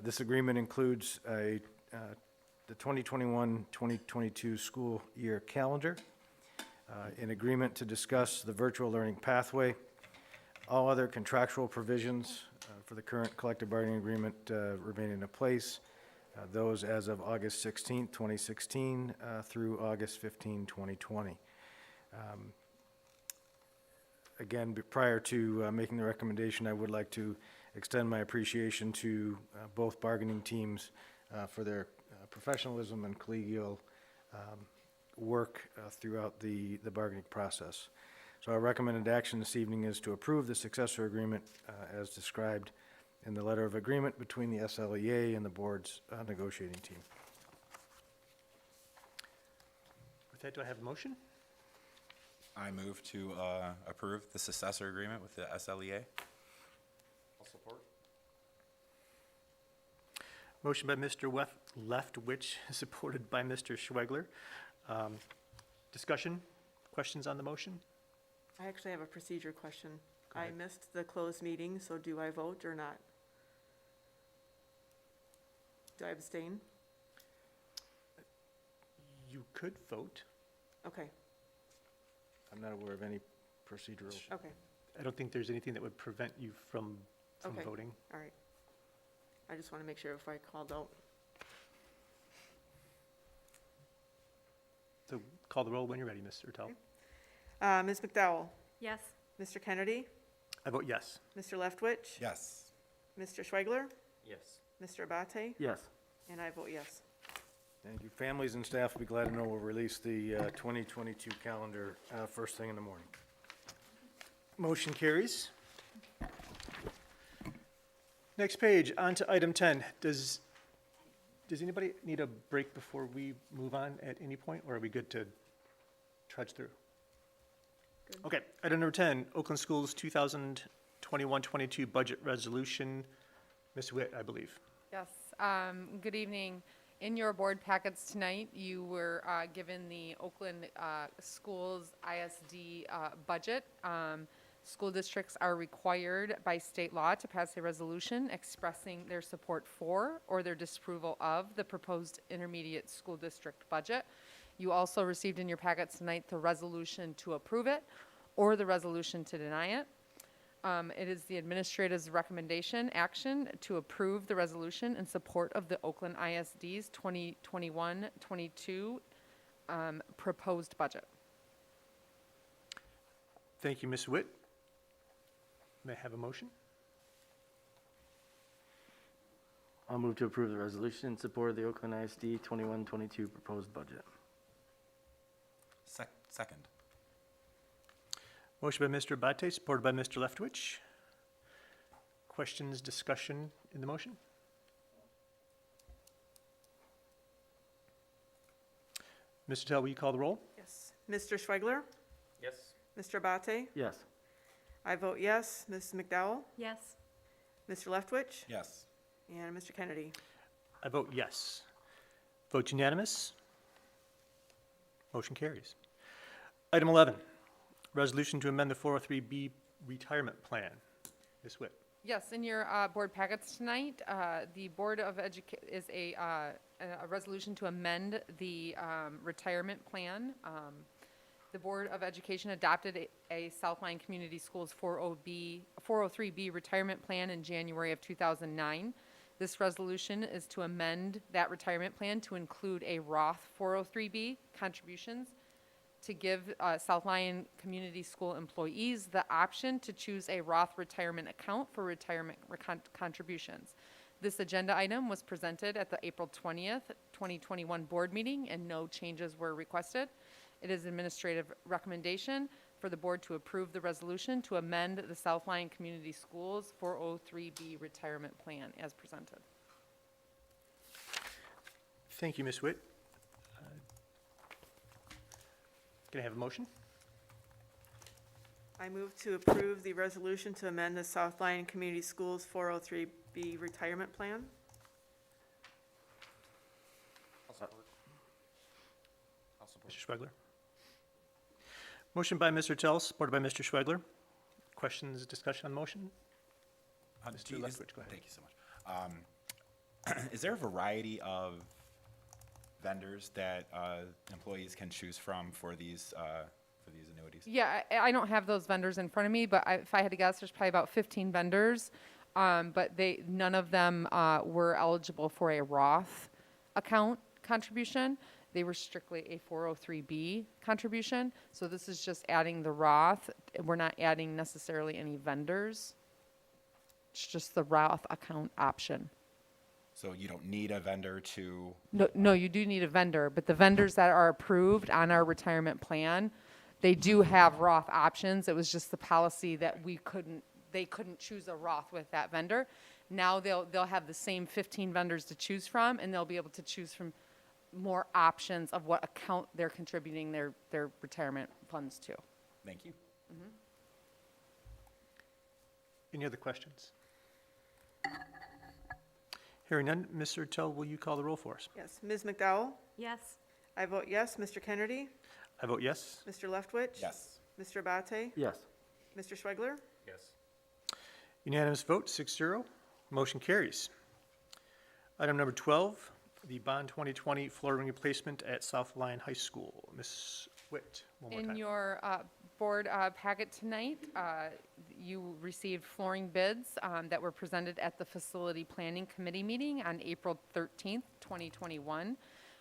This agreement includes the 2021-2022 school year calendar, an agreement to discuss the virtual learning pathway, all other contractual provisions for the current collective bargaining agreement remain in place. Those as of August 16, 2016 through August 15, 2020. Again, prior to making the recommendation, I would like to extend my appreciation to both bargaining teams for their professionalism and collegial work throughout the bargaining process. So our recommended action this evening is to approve the successor agreement as described in the letter of agreement between the SLEA and the board's negotiating team. With that, do I have a motion? I move to approve the successor agreement with the SLEA. I'll support. Motion by Mr. Leftwich, supported by Mr. Schwegler. Discussion, questions on the motion? I actually have a procedure question. I missed the closed meeting, so do I vote or not? Do I abstain? You could vote. Okay, I'm not aware of any procedural. okay, I don't think there's anything that would prevent you from Okay. voting. all right. I just want to make sure if I called out. So call the roll when you're ready, Ms. Ertel. Ms. McDowell? Yes. Mr. Kennedy? I vote yes. Mr. Leftwich? Yes. Mr. Schwegler? Yes. Mr. Abate? Yes. And I vote yes. Thank you. Families and staff will be glad to know we'll release the 2022 calendar first thing in the morning. Motion carries. Next page, on to item 10. Does anybody need a break before we move on at any point, or are we good to trudge through? Good. Okay, item number 10, Oakland Schools 2021-22 budget resolution. Ms. Witt, I believe. Yes, good evening. In your board packets tonight, you were given the Oakland Schools ISD budget. School districts are required by state law to pass a resolution expressing their support for or their disapproval of the proposed intermediate school district budget. You also received in your packets tonight the resolution to approve it or the resolution to deny it. It is the administrator's recommendation action to approve the resolution in support of the Oakland ISD's 2021-22 proposed budget. Thank you, Ms. Witt. May I have a motion? I'll move to approve the resolution in support of the Oakland ISD 21-22 proposed budget. Second. Motion by Mr. Abate, supported by Mr. Leftwich. Questions, discussion in the motion? Mr. Tell, will you call the roll? Yes. Mr. Schweigler? Yes. Mr. Abate? Yes. I vote yes. Mrs. McDowell? Yes. Mr. Leftwich? Yes. And Mr. Kennedy? I vote yes. Vote unanimous. Motion carries. Item 11, resolution to amend the 403B retirement plan. Ms. Witt. Yes, in your board packets tonight, the Board of is a resolution to amend the retirement plan. The Board of Education adopted a South Lyon Community Schools 403B retirement plan in January of 2009. This resolution is to amend that retirement plan to include a Roth 403B contributions to give South Lyon Community School employees the option to choose a Roth retirement account for retirement contributions. This agenda item was presented at the April 20th, 2021 board meeting, and no changes were requested. It is administrative recommendation for the board to approve the resolution to amend the South Lyon Community Schools 403B retirement plan as presented. Thank you, Ms. Witt. Can I have a motion? I move to approve the resolution to amend the South Lyon Community Schools 403B retirement plan. Mr. Schweigler. Motion by Mr. Tell, supported by Mr. Schweigler. Questions, discussion on the motion? Mr. Leftwich, go ahead. Thank you so much. Is there a variety of vendors that employees can choose from for these annuities? Yeah, I don't have those vendors in front of me, but if I had to guess, there's probably about 15 vendors. But none of them were eligible for a Roth account contribution. They were strictly a 403B contribution. So this is just adding the Roth. We're not adding necessarily any vendors. It's just the Roth account option. So you don't need a vendor to... No, you do need a vendor, but the vendors that are approved on our retirement plan, they do have Roth options. It was just the policy that they couldn't choose a Roth with that vendor. Now they'll have the same 15 vendors to choose from, and they'll be able to choose from more options of what account they're contributing their retirement funds to. Thank you. Any other questions? Hearing none, Mr. Tell, will you call the roll for us? Yes. Ms. McDowell? Yes. I vote yes. Mr. Kennedy? I vote yes. Mr. Leftwich? Yes. Mr. Abate? Yes. Mr. Schweigler? Yes. Unanimous vote, 6-0. Motion carries. Item number 12, the Bond 2020 flooring replacement at South Lyon High School. Ms. Witt, one more time. In your board packet tonight, you received flooring bids that were presented at the Facility Planning Committee meeting on April 13th, 2021.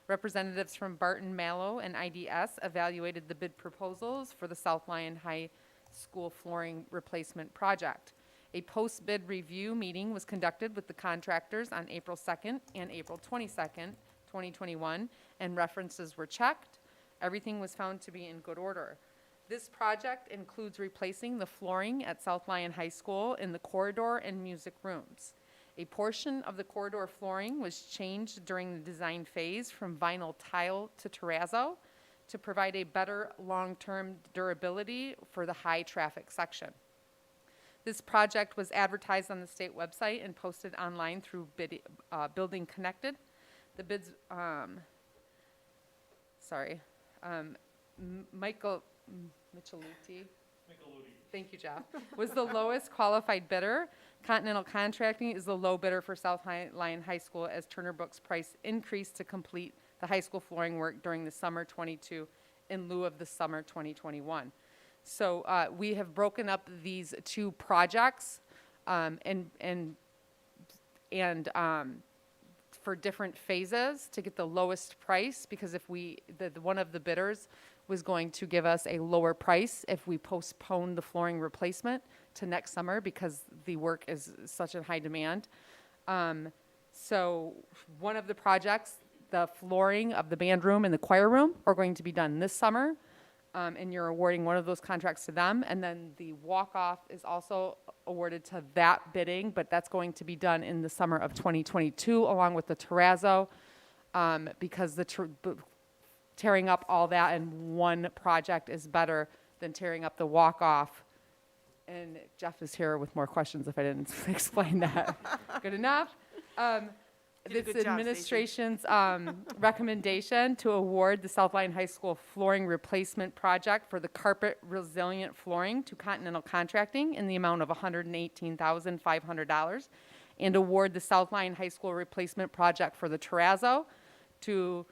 Representatives from Barton Mallow and IDS evaluated the bid proposals for the South Lyon High School flooring replacement project. A post-bid review meeting was conducted with the contractors on April 2nd and April 22nd, 2021, and references were checked. Everything was found to be in good order. This project includes replacing the flooring at South Lyon High School in the corridor and music rooms. A portion of the corridor flooring was changed during the design phase from vinyl tile to terrazzo to provide a better long-term durability for the high-traffic section. This project was advertised on the state website and posted online through Building Connected. The bids, Michael Micheluti. Thank you, Jeff. Was the lowest qualified bidder. Continental Contracting is the low bidder for South Lyon High School as Turner Brook's price increased to complete the high school flooring work during the summer 22 in lieu of the summer 2021. So we have broken up these two projects and for different phases to get the lowest price, because if one of the bidders was going to give us a lower price if we postponed the flooring replacement to next summer because the work is such a high demand. So one of the projects, the flooring of the band room and the choir room, are going to be done this summer. And you're awarding one of those contracts to them. And then the walk-off is also awarded to that bidding, but that's going to be done in the summer of 2022 along with the terrazzo, because tearing up all that in one project is better than tearing up the walk-off. And Jeff is here with more questions if I didn't explain that. Good enough? Did a This good job, Stacy. administration's recommendation to award the South Lyon High School flooring replacement project for the carpet resilient flooring to Continental Contracting in the amount of $118,500, and award the South Lyon High School replacement project for the terrazzo to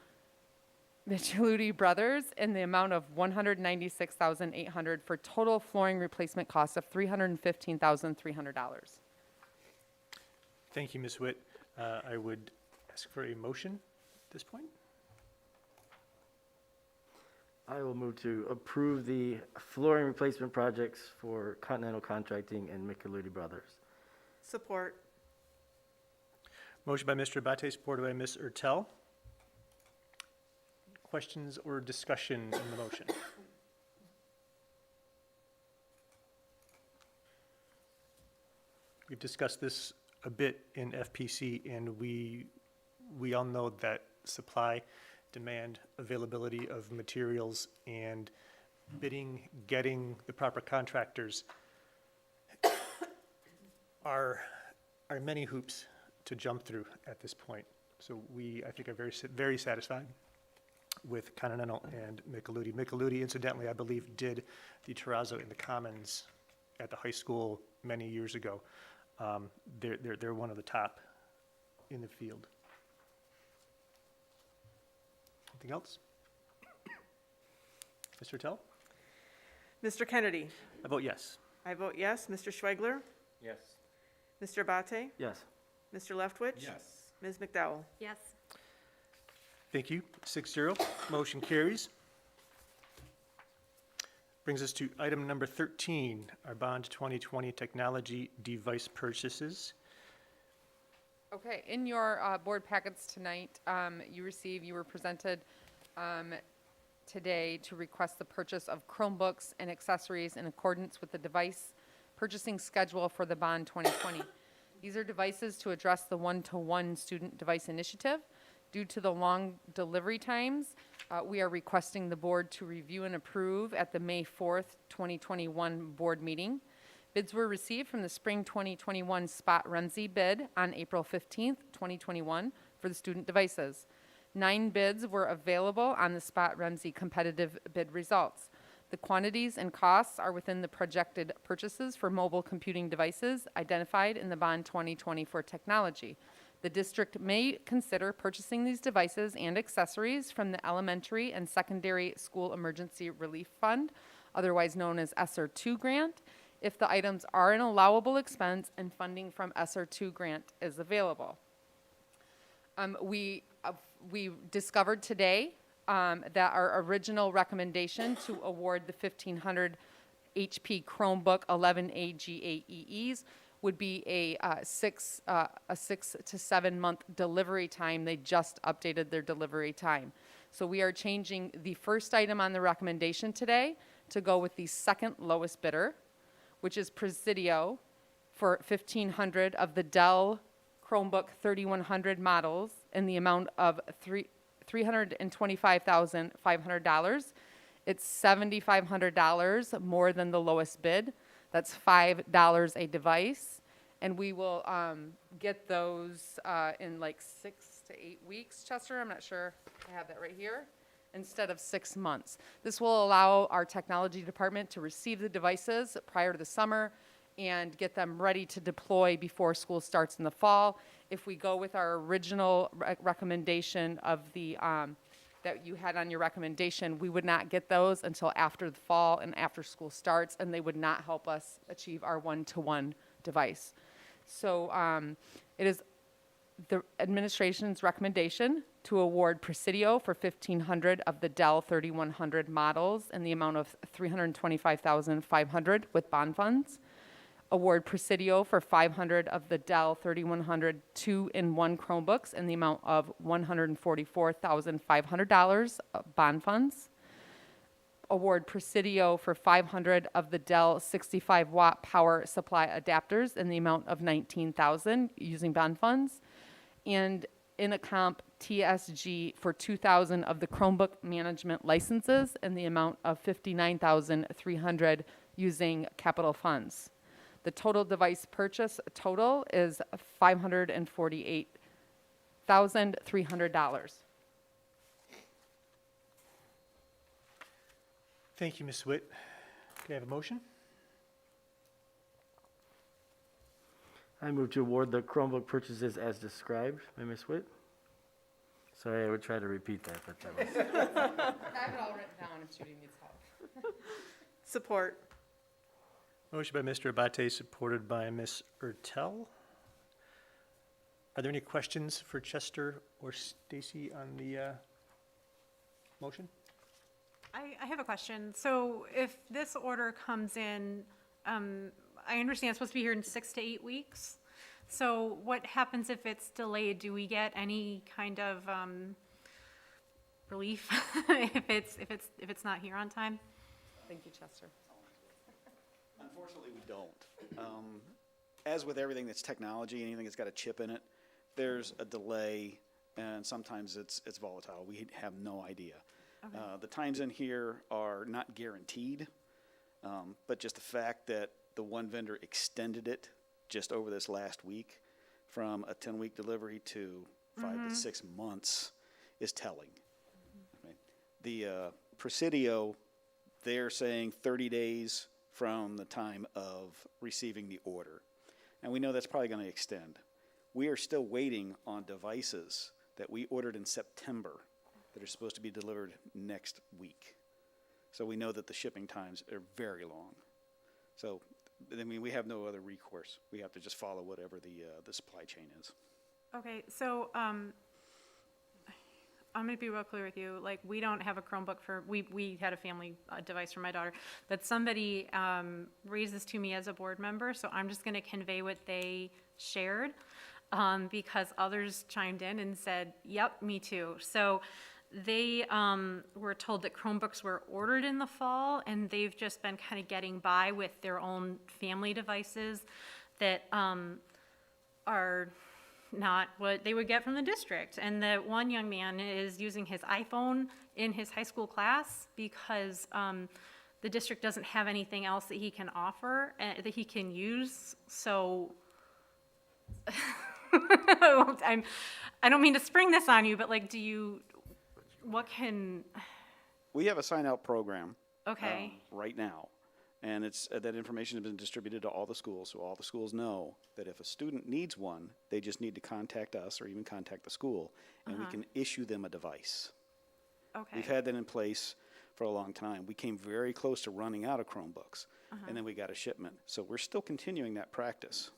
Micheluti Brothers in the amount of $196,800 for total flooring replacement cost of $315,300. Thank you, Ms. Witt. I would ask for a motion at this point. I will move to approve the flooring replacement projects for Continental Contracting and Micheluti Brothers. Support. Motion by Mr. Abate, supported by Ms. Ertel. Questions or discussion on the motion? We've discussed this a bit in FPC, and we all know that supply, demand, availability of materials, and bidding, getting the proper contractors are many hoops to jump through at this point. So I think, are very satisfied with Continental and Micheluti. Micheluti, incidentally, I believe, did the terrazzo in the Commons at the high school many years ago. They're one of the top in the field. Anything else? Mr. Tell? Mr. Kennedy? I vote yes. I vote yes. Mr. Schwegler? Yes. Mr. Abate? Yes. Mr. Leftwich? Yes. Ms. McDowell? Yes. Thank you. 6-0. Motion carries. Brings us to item number 13, our Bond 2020 technology device purchases. Okay, in your board packets tonight, you were presented today to request the purchase of Chromebooks and accessories in accordance with the device purchasing schedule for the Bond 2020. These are devices to address the one-to-one student device initiative. Due to the long delivery times, we are requesting the board to review and approve at the May 4th, 2021 board meeting. Bids were received from the Spring 2021 Spot Remzy bid on April 15th, 2021 for the student devices. 9 bids were available on the Spot Remzy competitive bid results. The quantities and costs are within the projected purchases for mobile computing devices identified in the Bond 2020 for technology. The district may consider purchasing these devices and accessories from the Elementary and Secondary School Emergency Relief Fund, otherwise known as ESSER 2 grant, if the items are an allowable expense and funding from ESSER 2 grant is available. We discovered today that our original recommendation to award the 1,500 HP Chromebook 11A GAEEs would be a 6 to 7 month delivery time. They just updated their delivery time. So we are changing the first item on the recommendation today to go with the second lowest bidder, which is Presidio, for 1,500 of the Dell Chromebook 3100 models in the amount of $325,500. It's $7,500 more than the lowest bid. That's $5 a device, and we will get those in like 6 to 8 weeks, Chester. I'm not sure. I have that right here, instead of 6 months. This will allow our technology department to receive the devices prior to the summer and get them ready to deploy before school starts in the fall. If we go with our original recommendation of the that you had on your recommendation, we would not get those until after the fall and after school starts, and they would not help us achieve our one-to-one device. So it is the administration's recommendation to award Presidio for 1,500 of the Dell 3100 models in the amount of $325,500 with bond funds. Award Presidio for 500 of the Dell 3100 2-in-1 Chromebooks in the amount of $144,500 bond funds. Award Presidio for 500 of the Dell 65-watt power supply adapters in the amount of $19,000 using bond funds. And Inacomp TSG for 2,000 of the Chromebook management licenses and the amount of 59,300 using capital funds. The total device purchase total is $548,300. Thank you, Ms. Witt. Can I have a motion? I move to award the Chromebook purchases as described by Ms. Witt. Sorry, I would try to repeat that, but that was. I have it all written down if Judy needs help. Support. Motion by Mr. Abate, supported by Ms. Ertel. Are there any questions for Chester or Stacy on the motion? I have a question. So if this order comes in, I understand it's supposed to be here in 6 to 8 weeks. So what happens if it's delayed? Do we get any kind of relief if it's not here on time? Thank you, Chester. Unfortunately, we don't. As with everything that's technology, anything that's got a chip in it, there's a delay, and sometimes it's volatile. We have no idea. Okay. The times in here are not guaranteed, but just the fact that the one vendor extended it just over this last week from a 10-week delivery to 5 to 6 months is telling. Okay. The Presidio, they're saying 30 days from the time of receiving the order. And we know that's probably going to extend. We are still waiting on devices that we ordered in September that are supposed to be delivered next week. So we know that the shipping times are very long. So, I mean, we have no other recourse. We have to just follow whatever the supply chain is. Okay, so I'm gonna be real clear with you. Like, we don't have a Chromebook for, we had a family device for my daughter, but somebody raised this to me as a board member, so I'm just gonna convey what they shared, because others chimed in and said, yep, me too. So they were told that Chromebooks were ordered in the fall, and they've just been kind of getting by with their own family devices that are not what they would get from the district. And the one young man is using his iPhone in his high school class because the district doesn't have anything else that he can offer, that he can use. So I don't mean to spring this on you, but like, We have a sign-out program. Okay. Right now. And it's, that information has been distributed to all the schools, so all the schools know that if a student needs one, they just need to contact us or even contact the school, and we can issue them a device. Okay. We've had that in place for a long time. We came very close to running out of Chromebooks, and then we got a shipment. So we're still continuing that practice.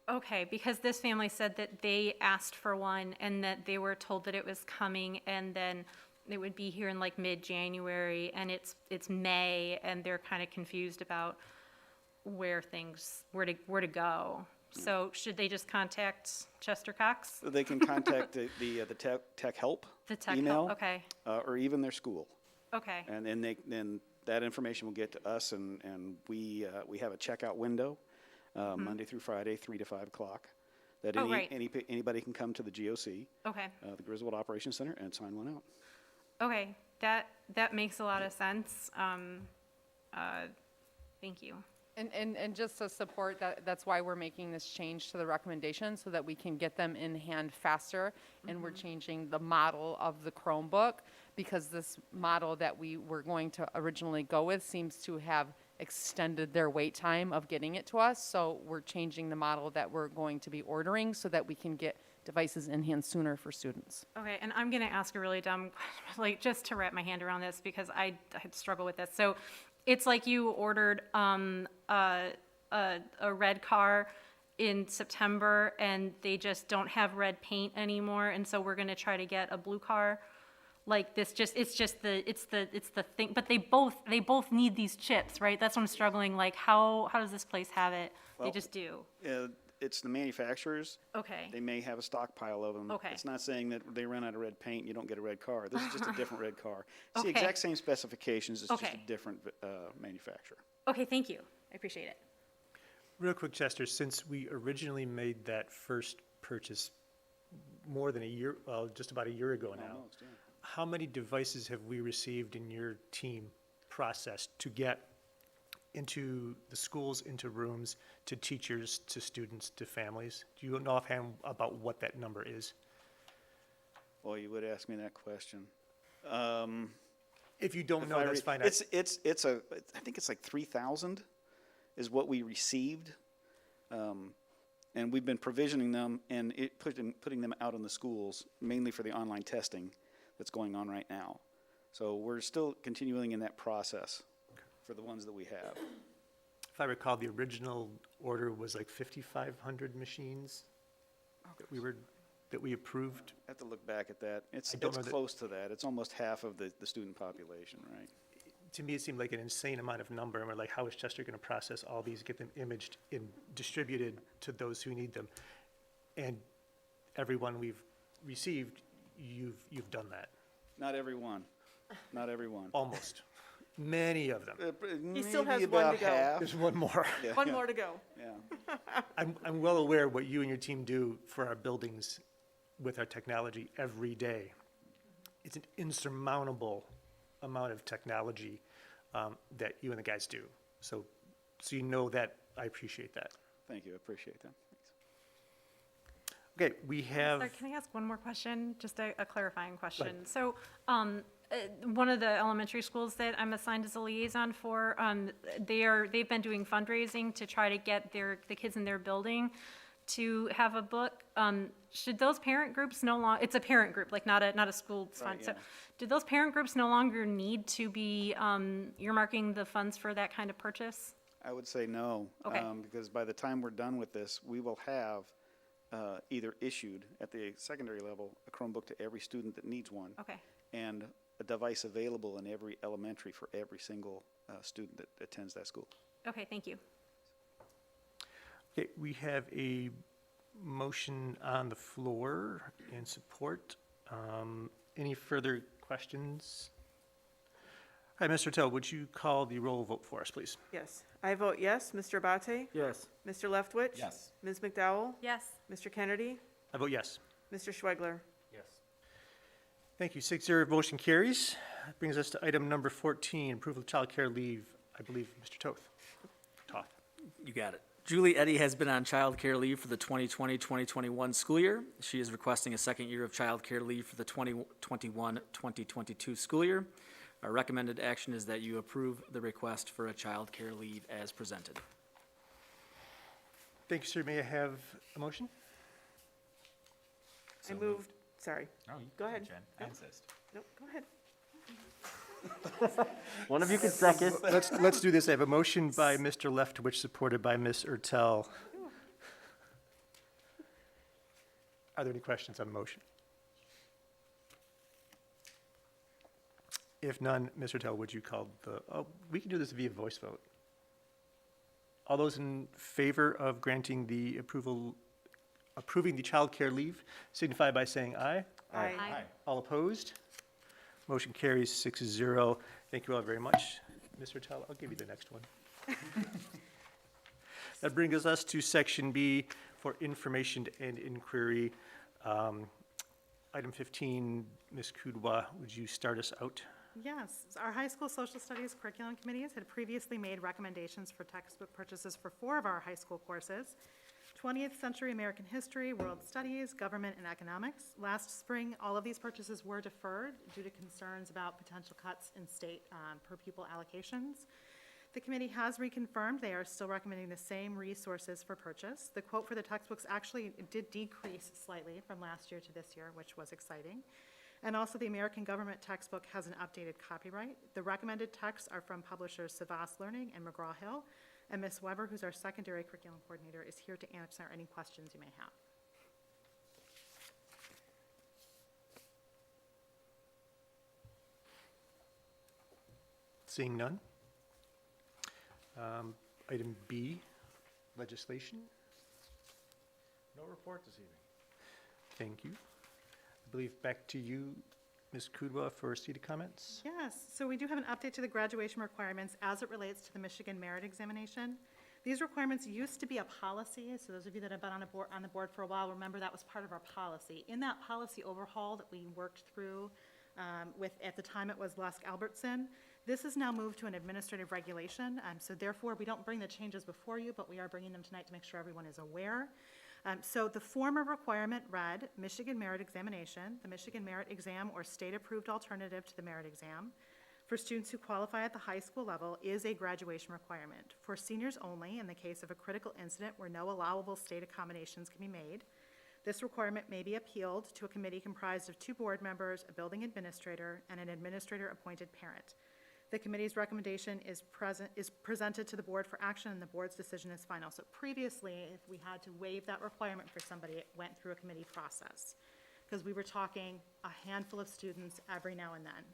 Okay, because this family said that they asked for one and that they were told that it was coming, and then it would be here in like mid-January, and it's May, and they're kind of confused about where to go. So should they just contact Chester Cox? They can contact the tech help The tech email, help, okay, or even their school. okay, And then that information will get to us, and we have a checkout window, Monday through Friday, 3 to 5 o'clock, that anybody can come to the GOC, okay, the Griswold Operations Center, and sign one out. okay, that makes a lot of sense. Thank you. And just to support that, that's why we're making this change to the recommendation, so that we can get them in hand faster. And we're changing the model of the Chromebook, because this model that we were going to originally go with seems to have extended their wait time of getting it to us. So we're changing the model that we're going to be ordering so that we can get devices in hand sooner for students. Okay, and I'm going to ask a really dumb, like, just to wrap my hand around this, because I struggle with this. So it's like you ordered a red car in September, and they just don't have red paint anymore, and so we're going to try to get a blue car. Like this, it's the thing. But they both need these chips, right? That's what I'm struggling. Like, how does this place have it? Well, They just do. It's the manufacturers. Okay. They may have a stockpile of them. Okay. It's not saying that they run out of red paint, you don't get a red car. This is just a different red car. It's Okay. the exact same specifications, it's just Okay. a different manufacturer. Okay, thank you. I appreciate it. Real quick, Chester, since we originally made that first purchase more than a year, well, just about a year ago now. Almost, yeah. How many devices have we received in your team processed to get into the schools, into rooms, to teachers, to students, to families? Do you know offhand about what that number is? Well, you would ask me that question. If you don't know, that's fine. I think it's like 3,000 is what we received. And we've been provisioning them and putting them out in the schools, mainly for the online testing that's going on right now. So we're still continuing in that process for the ones that we have. If I recall, the original order was like 5,500 machines that we approved. I have to look back at that. It's I don't know close to that. It's almost half of the student population, right? To me, it seemed like an insane amount of number, and we're like, how is Chester going to process all these, get them imaged and distributed to those who need them? And everyone we've received, you've done that. Not everyone. Not everyone. Almost. Many of them. He still has Maybe one about to go. half. There's one more. Yeah, One yeah, more to go. Yeah. I'm well aware what you and your team do for our buildings with our technology every day. It's an insurmountable amount of technology that you and the guys do. So you know that I appreciate that. Thank you. I appreciate that. Thanks. Okay, we have, Sorry, can I ask one more question? Just a clarifying question. Right. So, one of the elementary schools that I'm assigned as a liaison for, they've been doing fundraising to try to get the kids in their building to have a book. Should those parent groups it's a parent group, like not a school fund. Right, So, yeah. do those parent groups no longer need to be earmarking the funds for that kind of purchase? I would say no. Okay. Because by the time we're done with this, we will have either issued at the secondary level a Chromebook to every student that needs one. Okay. And a device available in every elementary for every single student that attends that school. Okay, thank you. okay, we have a motion on the floor in support. Any further questions? Hi, Mr. Tell, would you call the roll vote for us, please? Yes. I vote yes. Mr. Abate? Yes. Mr. Leftwich? Yes. Ms. McDowell? Yes. Mr. Kennedy? I vote yes. Mr. Schwegler? Yes. Thank you. 6-0, motion carries. That brings us to item number 14, approval of child care leave. I believe Mr. Toth. You got it. Julie Eddy has been on child care leave for the 2020-2021 school year. She is requesting a second year of child care leave for the 2021-2022 school year. Our recommended action is that you approve the request for a child care leave as presented. Thank you, sir. May I have a motion? I moved, sorry. No, you Go ahead. Jen. I insist. Nope, go ahead. One of you can second. Let's do this. I have a motion by Mr. Leftwich, supported by Ms. Ertel. Are there any questions on the motion? If none, Ms. Ertel, would you call we can do this via voice vote. All those in favor of granting the approving the child care leave signify by saying aye. Aye. Aye. All opposed? Motion carries 6-0. Thank you all very much. Mr. Ertel, I'll give you the next one. That brings us to section B for information and inquiry. Item 15, Ms. Kudwa, would you start us out? Yes, our high school social studies curriculum committees had previously made recommendations for textbook purchases for 4 of our high school courses: 20th century American history, world studies, government, and economics. Last spring, all of these purchases were deferred due to concerns about potential cuts in state per pupil allocations. The committee has reconfirmed they are still recommending the same resources for purchase. The quote for the textbooks actually did decrease slightly from last year to this year, which was exciting. And also, the American Government textbook has an updated copyright. The recommended texts are from publishers Savas Learning and McGraw-Hill. And Ms. Weber, who's our secondary curriculum coordinator, is here to answer any questions you may have. Seeing none. Item B, legislation. No report this evening. Thank you. I believe back to you, Ms. Kudwa, for seated comments. Yes, so we do have an update to the graduation requirements as it relates to the Michigan merit examination. These requirements used to be a policy, so those of you that have been on the board for a while, remember that was part of our policy. In that policy overhaul that we worked through at the time it was Lusk Albertson, this is now moved to an administrative regulation, so therefore we don't bring the changes before you, but we are bringing them tonight to make sure everyone is aware. So the former requirement read Michigan Merit Examination, the Michigan Merit Exam or state-approved alternative to the merit exam for students who qualify at the high school level is a graduation requirement. For seniors only, in the case of a critical incident where no allowable state accommodations can be made, this requirement may be appealed to a committee comprised of 2 board members, a building administrator, and an administrator-appointed parent. The committee's recommendation is presented to the board for action, and the board's decision is final. So previously, if we had to waive that requirement for somebody, it went through a committee process, because we were talking a handful of students every now and then.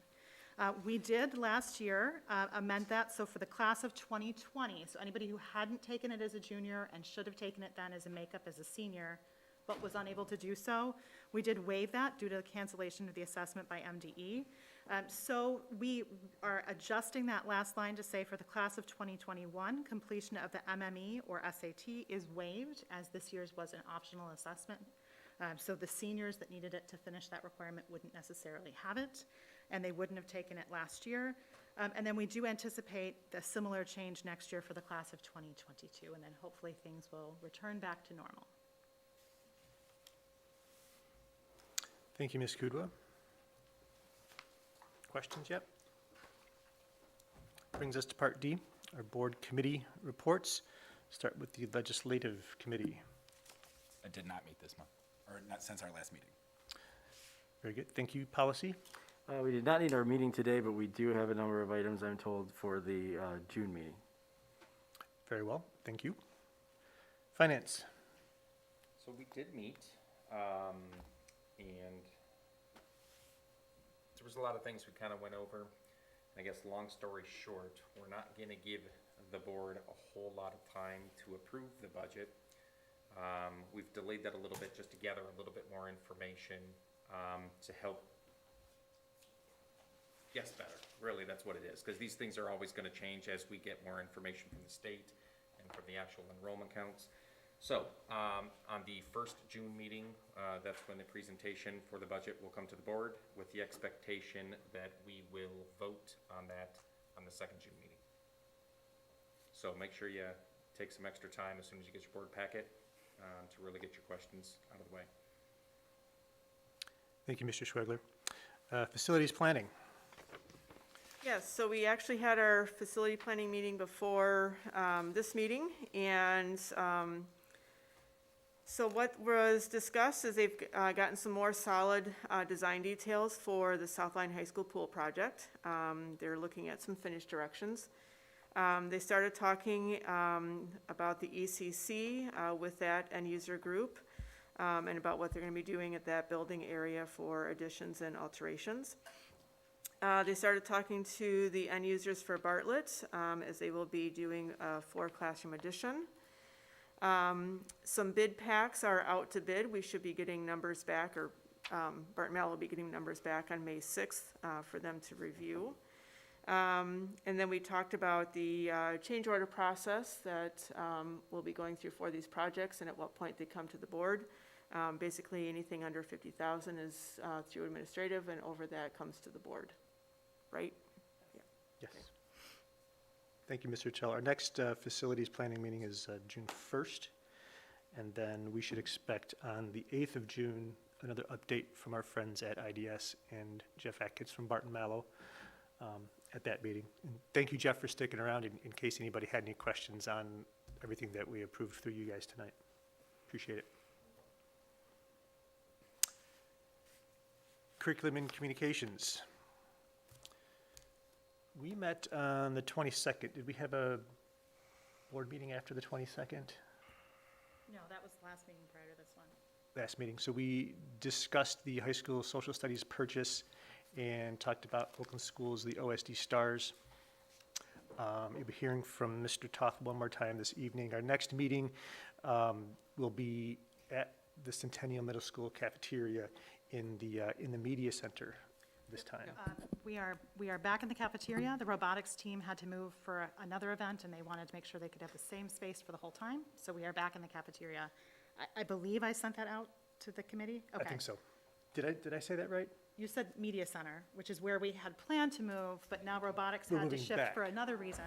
We did last year amend that, so for the class of 2020, so anybody who hadn't taken it as a junior and should have taken it then as a makeup as a senior, but was unable to do so, we did waive that due to the cancellation of the assessment by MDE. So we are adjusting that last line to say for the class of 2021, completion of the MME or SAT is waived, as this year's was an optional assessment. So the seniors that needed it to finish that requirement wouldn't necessarily have it, and they wouldn't have taken it last year. And then we do anticipate a similar change next year for the class of 2022, and then hopefully things will return back to normal. Thank you, Ms. Kudwa. Questions yet? Brings us to Part D, our board committee reports. Start with the legislative committee. I did not meet this month, or not since our last meeting. Very good. Thank you. Policy? We did not need our meeting today, but we do have a number of items, I'm told, for the June meeting. Very well. Thank you. Finance? So we did meet, and there was a lot of things we kind of went over. I guess long story short, we're not going to give the board a whole lot of time to approve the budget. We've delayed that a little bit just to gather a little bit more information to help guess better. Really, that's what it is, because these things are always going to change as we get more information from the state and from the actual enrollment counts. So, on the first June meeting, that's when the presentation for the budget will come to the board with the expectation that we will vote on that on the second June meeting. So make sure you take some extra time as soon as you get your board packet to really get your questions out of the way. Thank you, Mr. Schwegler. Facilities planning. Yes, so we actually had our facility planning meeting before this meeting, and so what was discussed is they've gotten some more solid design details for the South Lyon High School pool project. They're looking at some finished directions. They started talking about the ECC with that end user group and about what they're going to be doing at that building area for additions and alterations. They started talking to the end users for Bartlett as they will be doing a 4-classroom addition. Some bid packs are out to bid. We should be getting numbers back, or Barton Mall will be getting numbers back on May 6th for them to review. And then we talked about the change order process that we'll be going through for these projects and at what point they come to the board. Basically, anything under $50,000 is through administrative, and over that comes to the board, right? Yeah. Yes. Thank you, Mr. Chell. Our next facilities planning meeting is June 1st, and then we should expect on the 8th of June another update from our friends at IDS and Jeff Atkins from Barton Mallow at that meeting. And thank you, Jeff, for sticking around in case anybody had any questions on everything that we approved through you guys tonight. Appreciate it. Curriculum and communications. We met on the 22nd. Did we have a board meeting after the 22nd? No, that was last meeting prior to this one. Last meeting. So we discussed the high school social studies purchase and talked about Oakland Schools, the OSD Stars. You'll be hearing from Mr. Toth one more time this evening. Our next meeting will be at the Centennial Middle School cafeteria in the media center. this time? We are back in the cafeteria. The robotics team had to move for another event, and they wanted to make sure they could have the same space for the whole time. So we are back in the cafeteria. I believe I sent that out to the committee? I Okay. think so. Did I say that right? You said media center, which is where we had planned to move, but now robotics We're had to moving shift back. for another reason.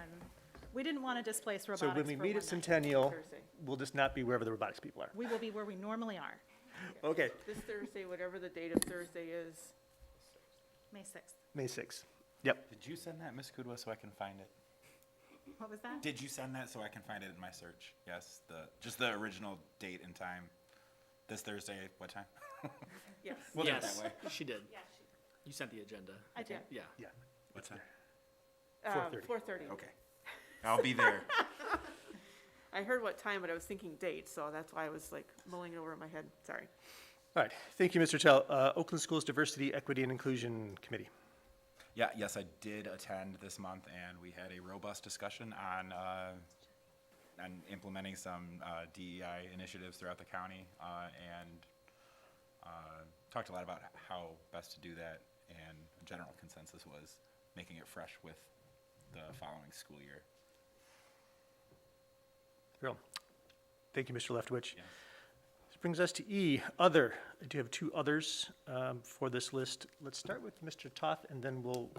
We didn't want to displace So robotics when we for meet at one night. Centennial, Thursday. we'll just not be wherever the robotics people are. We will be where we normally are, Okay, This Thursday, whatever the date of Thursday is. May 6th. May 6th. Yep. Did you send that, Ms. Kudwa, so I can find it? What was that? Did you send that so I can find it in my search? Yes, just the original date and time. This Thursday, what time? Yes. We'll do it Yes, that way. she did. You sent the agenda. I did. Yeah. Yeah. What time? 4:30. 4:30. Okay. I'll be there. I heard what time, but I was thinking date, so that's why I was like mulling it over in my head. Sorry. All right, thank you, Mr. Tell. Oakland Schools Diversity, Equity, and Inclusion Committee. Yeah, yes, I did attend this month, and we had a robust discussion on implementing some DEI initiatives throughout the county, and talked a lot about how best to do that, and a general consensus was making it fresh with the following school year. Real. Thank you, Mr. Leftwich. Yes. This brings us to E, other. I do have two others for this list. Let's start with Mr. Toth, and then we'll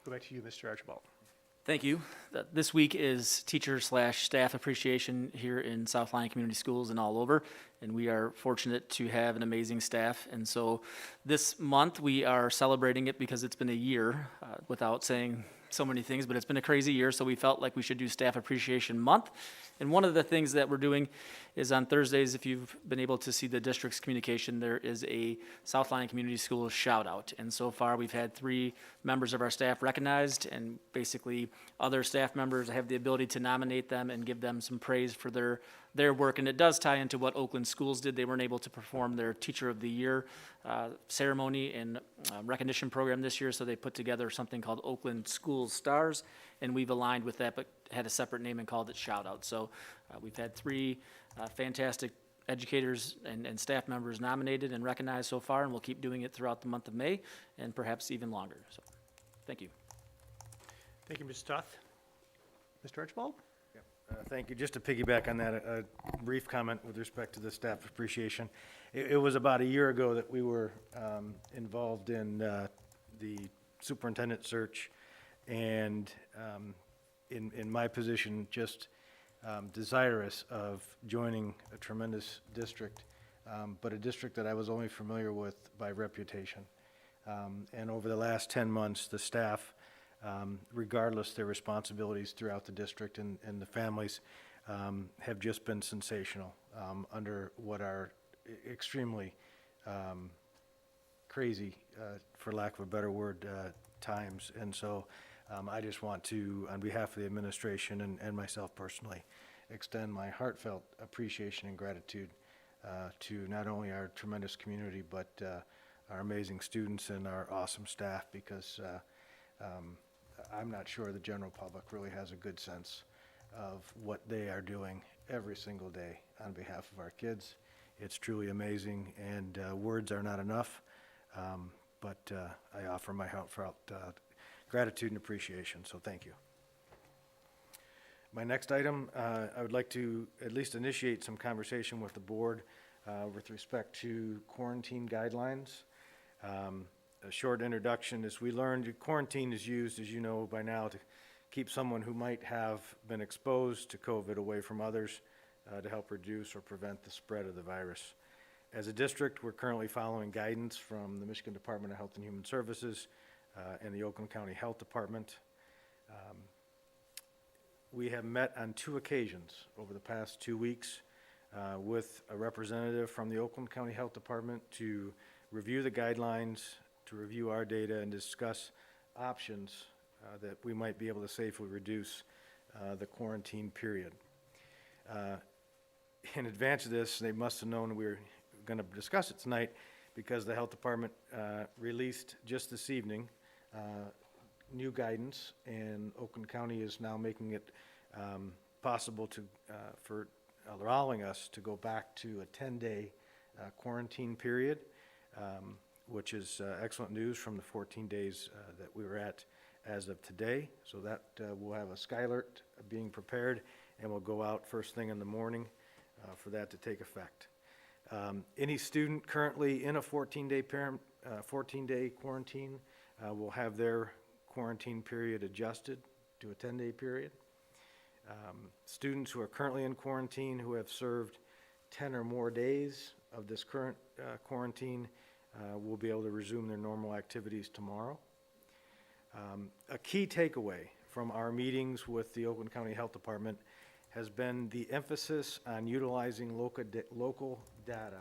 go back to you, Mr. Archibald. Thank you. This week is teacher/staff appreciation here in South Lyon Community Schools and all over, and we are fortunate to have an amazing staff. And so this month we are celebrating it because it's been a year, without saying so many things, but it's been a crazy year, so we felt like we should do Staff Appreciation Month. And one of the things that we're doing is on Thursdays, if you've been able to see the district's communication, there is a South Lyon Community Schools shout out. And so far, we've had 3 members of our staff recognized, and basically other staff members have the ability to nominate them and give them some praise for their work. And it does tie into what Oakland Schools did. They weren't able to perform their Teacher of the Year ceremony and recognition program this year, so they put together something called Oakland Schools Stars, and we've aligned with that, but had a separate name and called it Shout Out. So we've had 3 fantastic educators and staff members nominated and recognized so far, and we'll keep doing it throughout the month of May and perhaps even longer. So, thank you. Thank you, Mr. Toth. Mr. Archibald? Thank you. Just to piggyback on that, a brief comment with respect to the staff appreciation. It was about a year ago that we were involved in the superintendent search, and in my position, just desirous of joining a tremendous district, but a district that I was only familiar with by reputation. And over the last 10 months, the staff, regardless their responsibilities throughout the district and the families, have just been sensational under what are extremely crazy, for lack of a better word, times. And so I just want to, on behalf of the administration and myself personally, extend my heartfelt appreciation and gratitude to not only our tremendous community, but our amazing students and our awesome staff, because I'm not sure the general public really has a good sense of what they are doing every single day on behalf of our kids. It's truly amazing, and words are not enough, but I offer my heartfelt gratitude and appreciation, so thank you. My next item, I would like to at least initiate some conversation with the board with respect to quarantine guidelines. A short introduction is we learned quarantine is used, as you know by now, to keep someone who might have been exposed to COVID away from others to help reduce or prevent the spread of the virus. As a district, we're currently following guidance from the Michigan Department of Health and Human Services and the Oakland County Health Department. We have met on 2 occasions over the past 2 weeks with a representative from the Oakland County Health Department to review the guidelines, to review our data, and discuss options that we might be able to safely reduce the quarantine period. In advance of this, they must have known we were going to discuss it tonight, because the Health Department released just this evening new guidance, and Oakland County is now making it possible to, for allowing us to go back to a 10-day quarantine period. which is excellent news from the 14 days that we were at as of today. So that we'll have a Skylert being prepared, and we'll go out first thing in the morning for that to take effect. Any student currently in a 14-day quarantine will have their quarantine period adjusted to a 10-day period. Students who are currently in quarantine who have served 10 or more days of this current quarantine will be able to resume their normal activities tomorrow. A key takeaway from our meetings with the Oakland County Health Department has been the emphasis on utilizing local data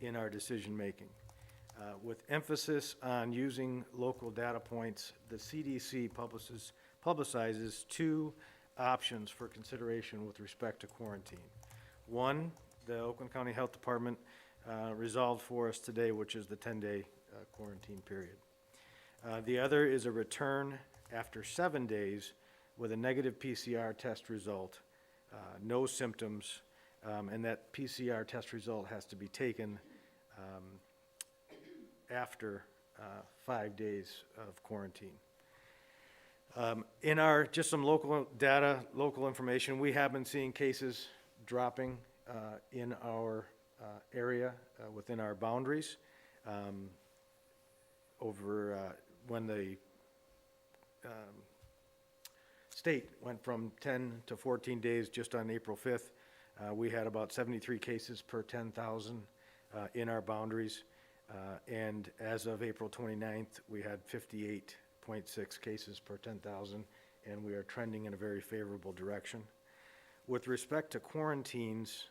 in our decision-making. With emphasis on using local data points, the CDC publicizes two options for consideration with respect to quarantine. One, the Oakland County Health Department resolved for us today, which is the 10-day quarantine period. The other is a return after 7 days with a negative PCR test result, no symptoms, and that PCR test result has to be taken after 5 days of quarantine. In our, just some local data, local information, we have been seeing cases dropping in our area within our boundaries. Over when the state went from 10 to 14 days just on April 5th, we had about 73 cases per 10,000 in our boundaries. And as of April 29th, we had 58.6 cases per 10,000, and we are trending in a very favorable direction. With respect to quarantines,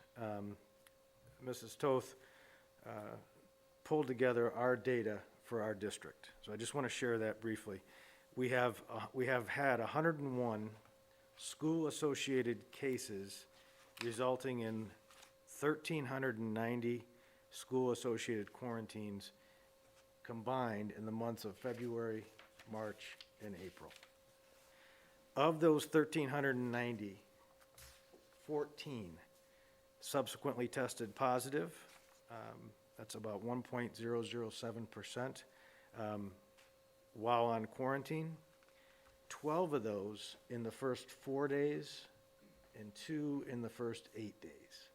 Mrs. Toth pulled together our data for our district. So I just want to share that briefly. We have had 101 school-associated cases resulting in 1,390 school-associated quarantines combined in the months of February, March, and April. Of those 1,390, 14 subsequently tested positive. That's about 1.007% while on quarantine. 12 of those in the first 4 days and 2 in the first 8 days.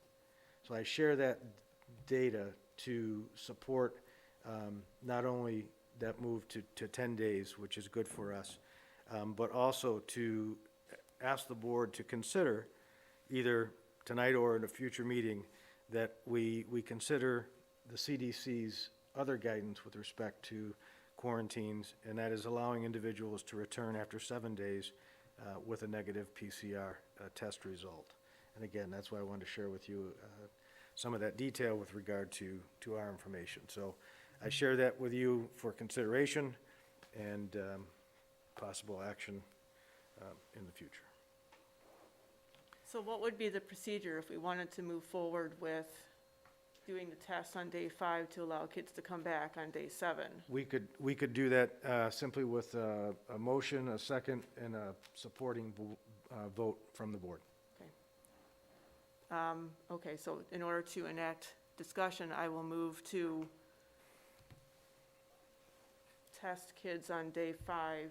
So I share that data to support not only that move to 10 days, which is good for us, but also to ask the board to consider, either tonight or in a future meeting, that we consider the CDC's other guidance with respect to quarantines, and that is allowing individuals to return after 7 days with a negative PCR test result. And again, that's why I wanted to share with you some of that detail with regard to our information. So I share that with you for consideration and possible action in the future. So what would be the procedure if we wanted to move forward with doing the test on day 5 to allow kids to come back on day 7? We could do that simply with a motion, a second, and a supporting vote from the board. Okay, so in order to enact discussion, I will move to test kids on day 5.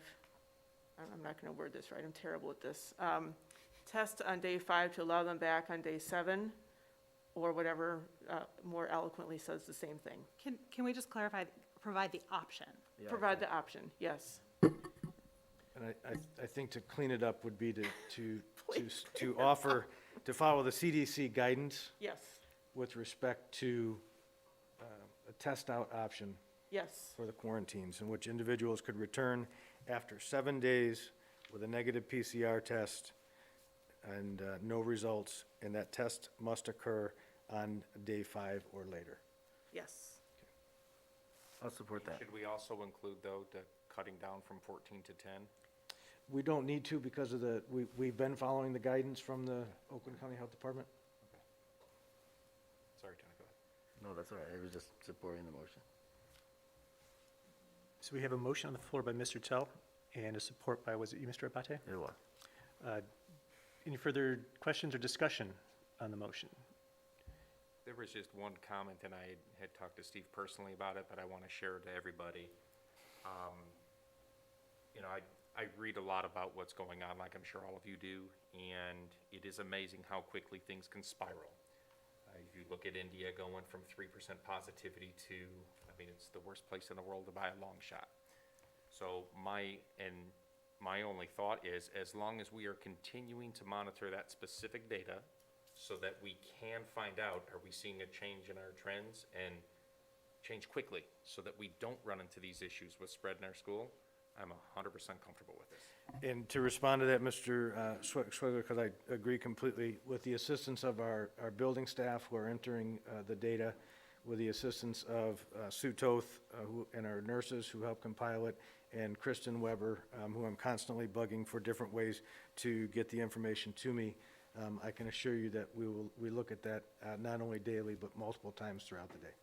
I'm not going to word this right, I'm terrible at this. Test on day 5 to allow them back on day 7, or whatever more eloquently says the same thing. Can we just clarify, provide the option? Yeah, Provide the option, yes. And I think to clean it up would be to offer, to follow the CDC guidance Yes, with respect to a test-out option yes, for the quarantines, in which individuals could return after 7 days with a negative PCR test and no results, and that test must occur on day 5 or later. yes. I'll support that. Should we also include, though, the cutting down from 14 to 10? We don't need to because of we've been following the guidance from the Oakland County Health Department. Sorry, Tony, go ahead. No, that's all right. I was just supporting the motion. So we have a motion on the floor by Mr. Tell and a support by, was it you, Mr. Abate? It was. Any further questions or discussion on the motion? There was just one comment, and I had talked to Steve personally about it, but I want to share it to everybody. You know, I read a lot about what's going on, like I'm sure all of you do, and it is amazing how quickly things can spiral. If you look at India going from 3% positivity to, I mean, it's the worst place in the world to buy a long shot. So my only thought is, as long as we are continuing to monitor that specific data so that we can find out, are we seeing a change in our trends, and change quickly so that we don't run into these issues with spread in our school, I'm 100% comfortable with this. And to respond to that, Mr. Schwegler, because I agree completely, with the assistance of our building staff who are entering the data, with the assistance of Sue Toth and our nurses who help compile it, and Kristen Weber, who I'm constantly bugging for different ways to get the information to me, I can assure you that we look at that not only daily, but multiple times throughout the day.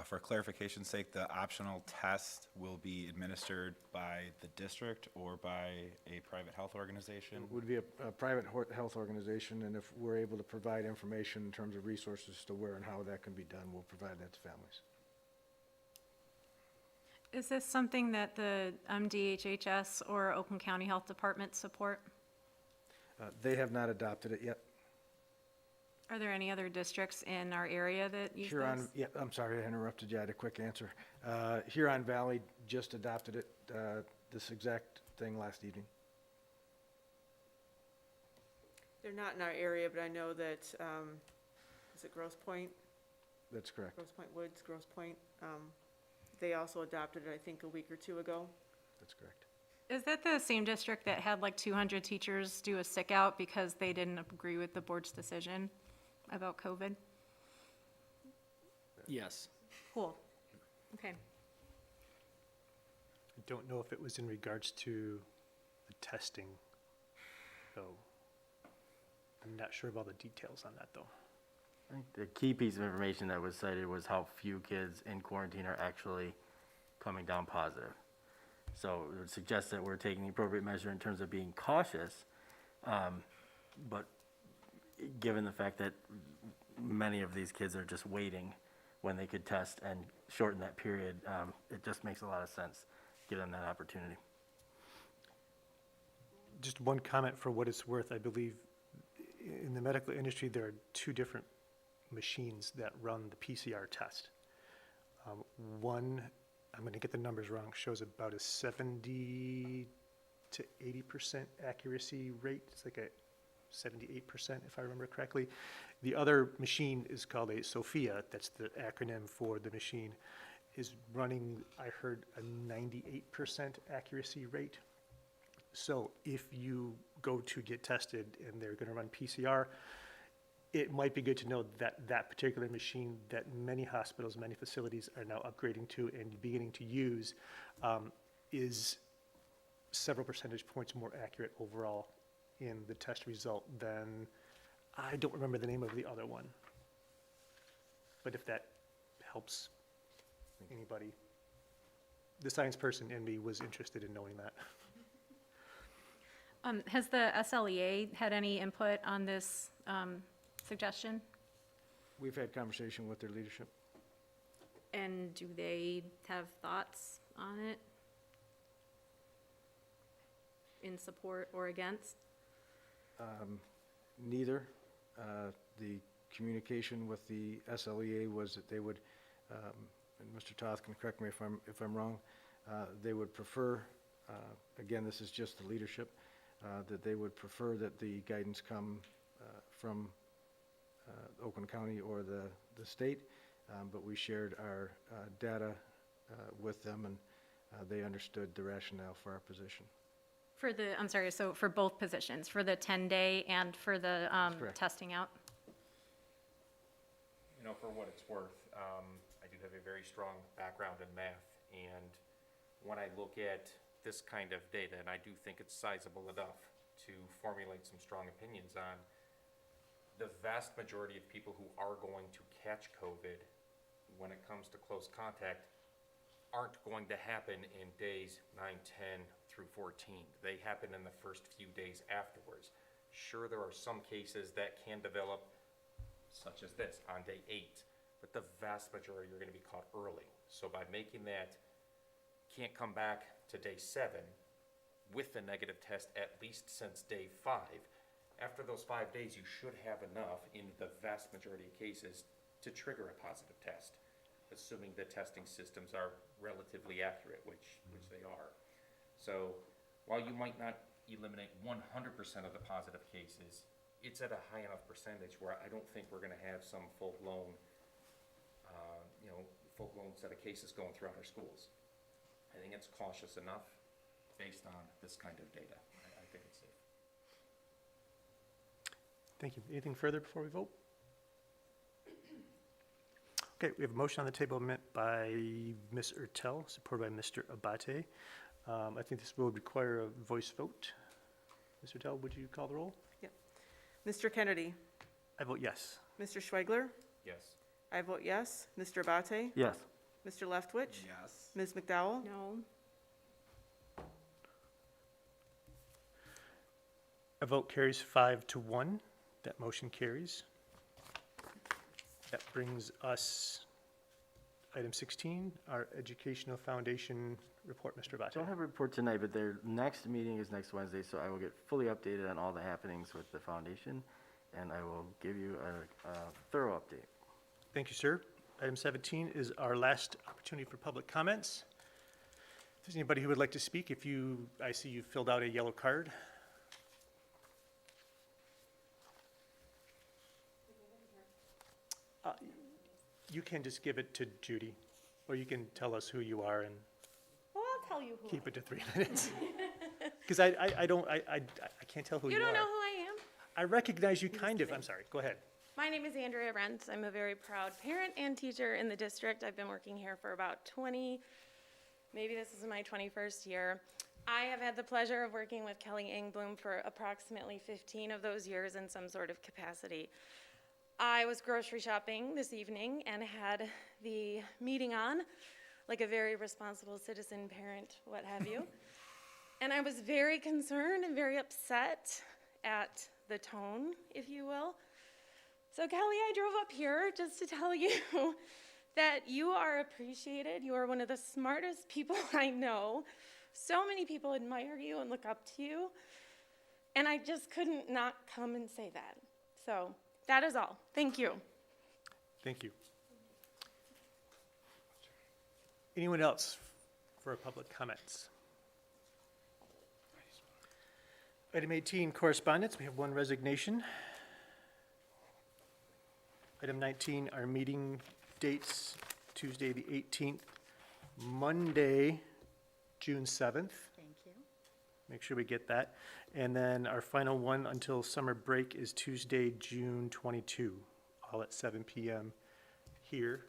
For clarification's sake, the optional test will be administered by the district or by a private health organization? It would be a private health organization, and if we're able to provide information in terms of resources to where and how that can be done, we'll provide that to families. Is this something that the DHHS or Oakland County Health Department support? They have not adopted it yet. Are there any other districts in our area that use this? Yeah, I'm sorry I interrupted you. I had a quick answer. Huron Valley just adopted it, this exact thing last evening. They're not in our area, but I know that, is it Grosse Pointe? That's correct. Grosse Pointe Woods, Grosse Pointe. They also adopted it, I think, a week or two ago. That's correct. Is that the same district that had like 200 teachers do a sick out because they didn't agree with the board's decision about COVID? Yes. Cool. Okay. I don't know if it was in regards to the testing, though. I'm not sure of all the details on that, though. I think the key piece of information that was cited was how few kids in quarantine are actually coming down positive. So it would suggest that we're taking the appropriate measure in terms of being cautious, but given the fact that many of these kids are just waiting when they could test and shorten that period, it just makes a lot of sense, give them that opportunity. Just one comment for what it's worth. I believe in the medical industry, there are two different machines that run the PCR test. One, I'm going to get the numbers wrong, shows about a 70 to 80% accuracy rate. It's like a 78%, if I remember correctly. The other machine is called a Sophia, that's the acronym for the machine, is running, I heard, a 98% accuracy rate. So if you go to get tested and they're gonna run PCR, it might be good to know that that particular machine that many hospitals, many facilities are now upgrading to and beginning to use is several percentage points more accurate overall in the test result than, I don't remember the name of the other one. But if that helps anybody, the science person in me was interested in knowing that. Has the SLEA had any input on this suggestion? We've had conversation with their leadership. And do they have thoughts on it? In support or against? Neither. The communication with the SLEA was that they would, and Mr. Toth can correct me if I'm wrong, they would prefer, again, this is just the leadership, that they would prefer that the guidance come from Oakland County or the state, but we shared our data with them, and they understood the rationale for our position. For the, I'm sorry, so for both positions, for the 10-day and for the testing out? You know, for what it's worth, I do have a very strong background in math, and when I look at this kind of data, and I do think it's sizable enough to formulate some strong opinions on, the vast majority of people who are going to catch COVID when it comes to close contact aren't going to happen in days 9, 10 through 14. They happen in the first few days afterwards. Sure, there are some cases that can develop such as this, on day 8, but the vast majority are gonna be caught early. So by making that, can't come back to day 7 with the negative test at least since day 5, after those 5 days, you should have enough in the vast majority of cases to trigger a positive test, assuming the testing systems are relatively accurate, which they are. So while you might not eliminate 100% of the positive cases, it's at a high enough percentage where I don't think we're gonna have some full-blown, full-blown set of cases going throughout our schools. I think it's cautious enough based on this kind of data. I think it's safe. Thank you. Anything further before we vote? Okay, we have a motion on the table meant by Ms. Ertel, supported by Mr. Abate. I think this will require a voice vote. Ms. Ertel, would you call the roll? Yep. Mr. Kennedy? I vote yes. Mr. Schweigler? Yes. I vote yes. Mr. Abate? Yes. Mr. Leftwich? Yes. Ms. McDowell? No. A vote carries 5-1. That motion carries. That brings us, item 16, our Educational Foundation report, Mr. Abate. Don't have a report tonight, but their next meeting is next Wednesday, so I will get fully updated on all the happenings with the foundation, and I will give you a thorough update. Thank you, sir. Item 17 is our last opportunity for public comments. If there's anybody who would like to speak, I see you filled out a yellow card. You can just give it to Judy, or you can tell us who you are and Well, I'll tell you who. keep it to 3 minutes. Because I can't tell who you are. You don't know who I am? I recognize you kind of. I'm sorry. Go ahead. My name is Andrea Rent. I'm a very proud parent and teacher in the district. I've been working here for about maybe this is my 21st year. I have had the pleasure of working with Kelly Engblom for approximately 15 of those years in some sort of capacity. I was grocery shopping this evening and had the meeting on, like a very responsible citizen, parent, what have you. And I was very concerned and very upset at the tone, if you will. So Kelly, I drove up here just to tell you that you are appreciated. You are one of the smartest people I know. So many people admire you and look up to you. And I just couldn't not come and say that. So that is all. Thank you. Thank you. Anyone else for public comments? Item 18, correspondence. We have one resignation. Item 19, our meeting dates, Tuesday the 18th, Monday, June 7th. Thank you. Make sure we get that. And then our final one until summer break is Tuesday, June 22, all at 7 p.m. here.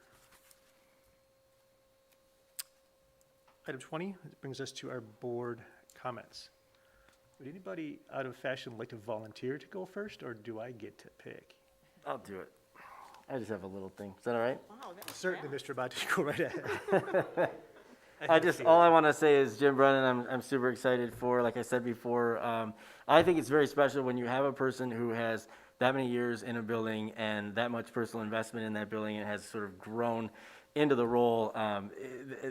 Item 20 brings us to our board comments. Would anybody out of fashion like to volunteer to go first, or do I get to pick? I'll do it. I just have a little thing. Is that all right? Wow, that's Certainly, Mr. Abate, go right ahead. All I want to say is Jim Brennan, I'm super excited for, like I said before, I think it's very special when you have a person who has that many years in a building and that much personal investment in that building and has sort of grown into the role.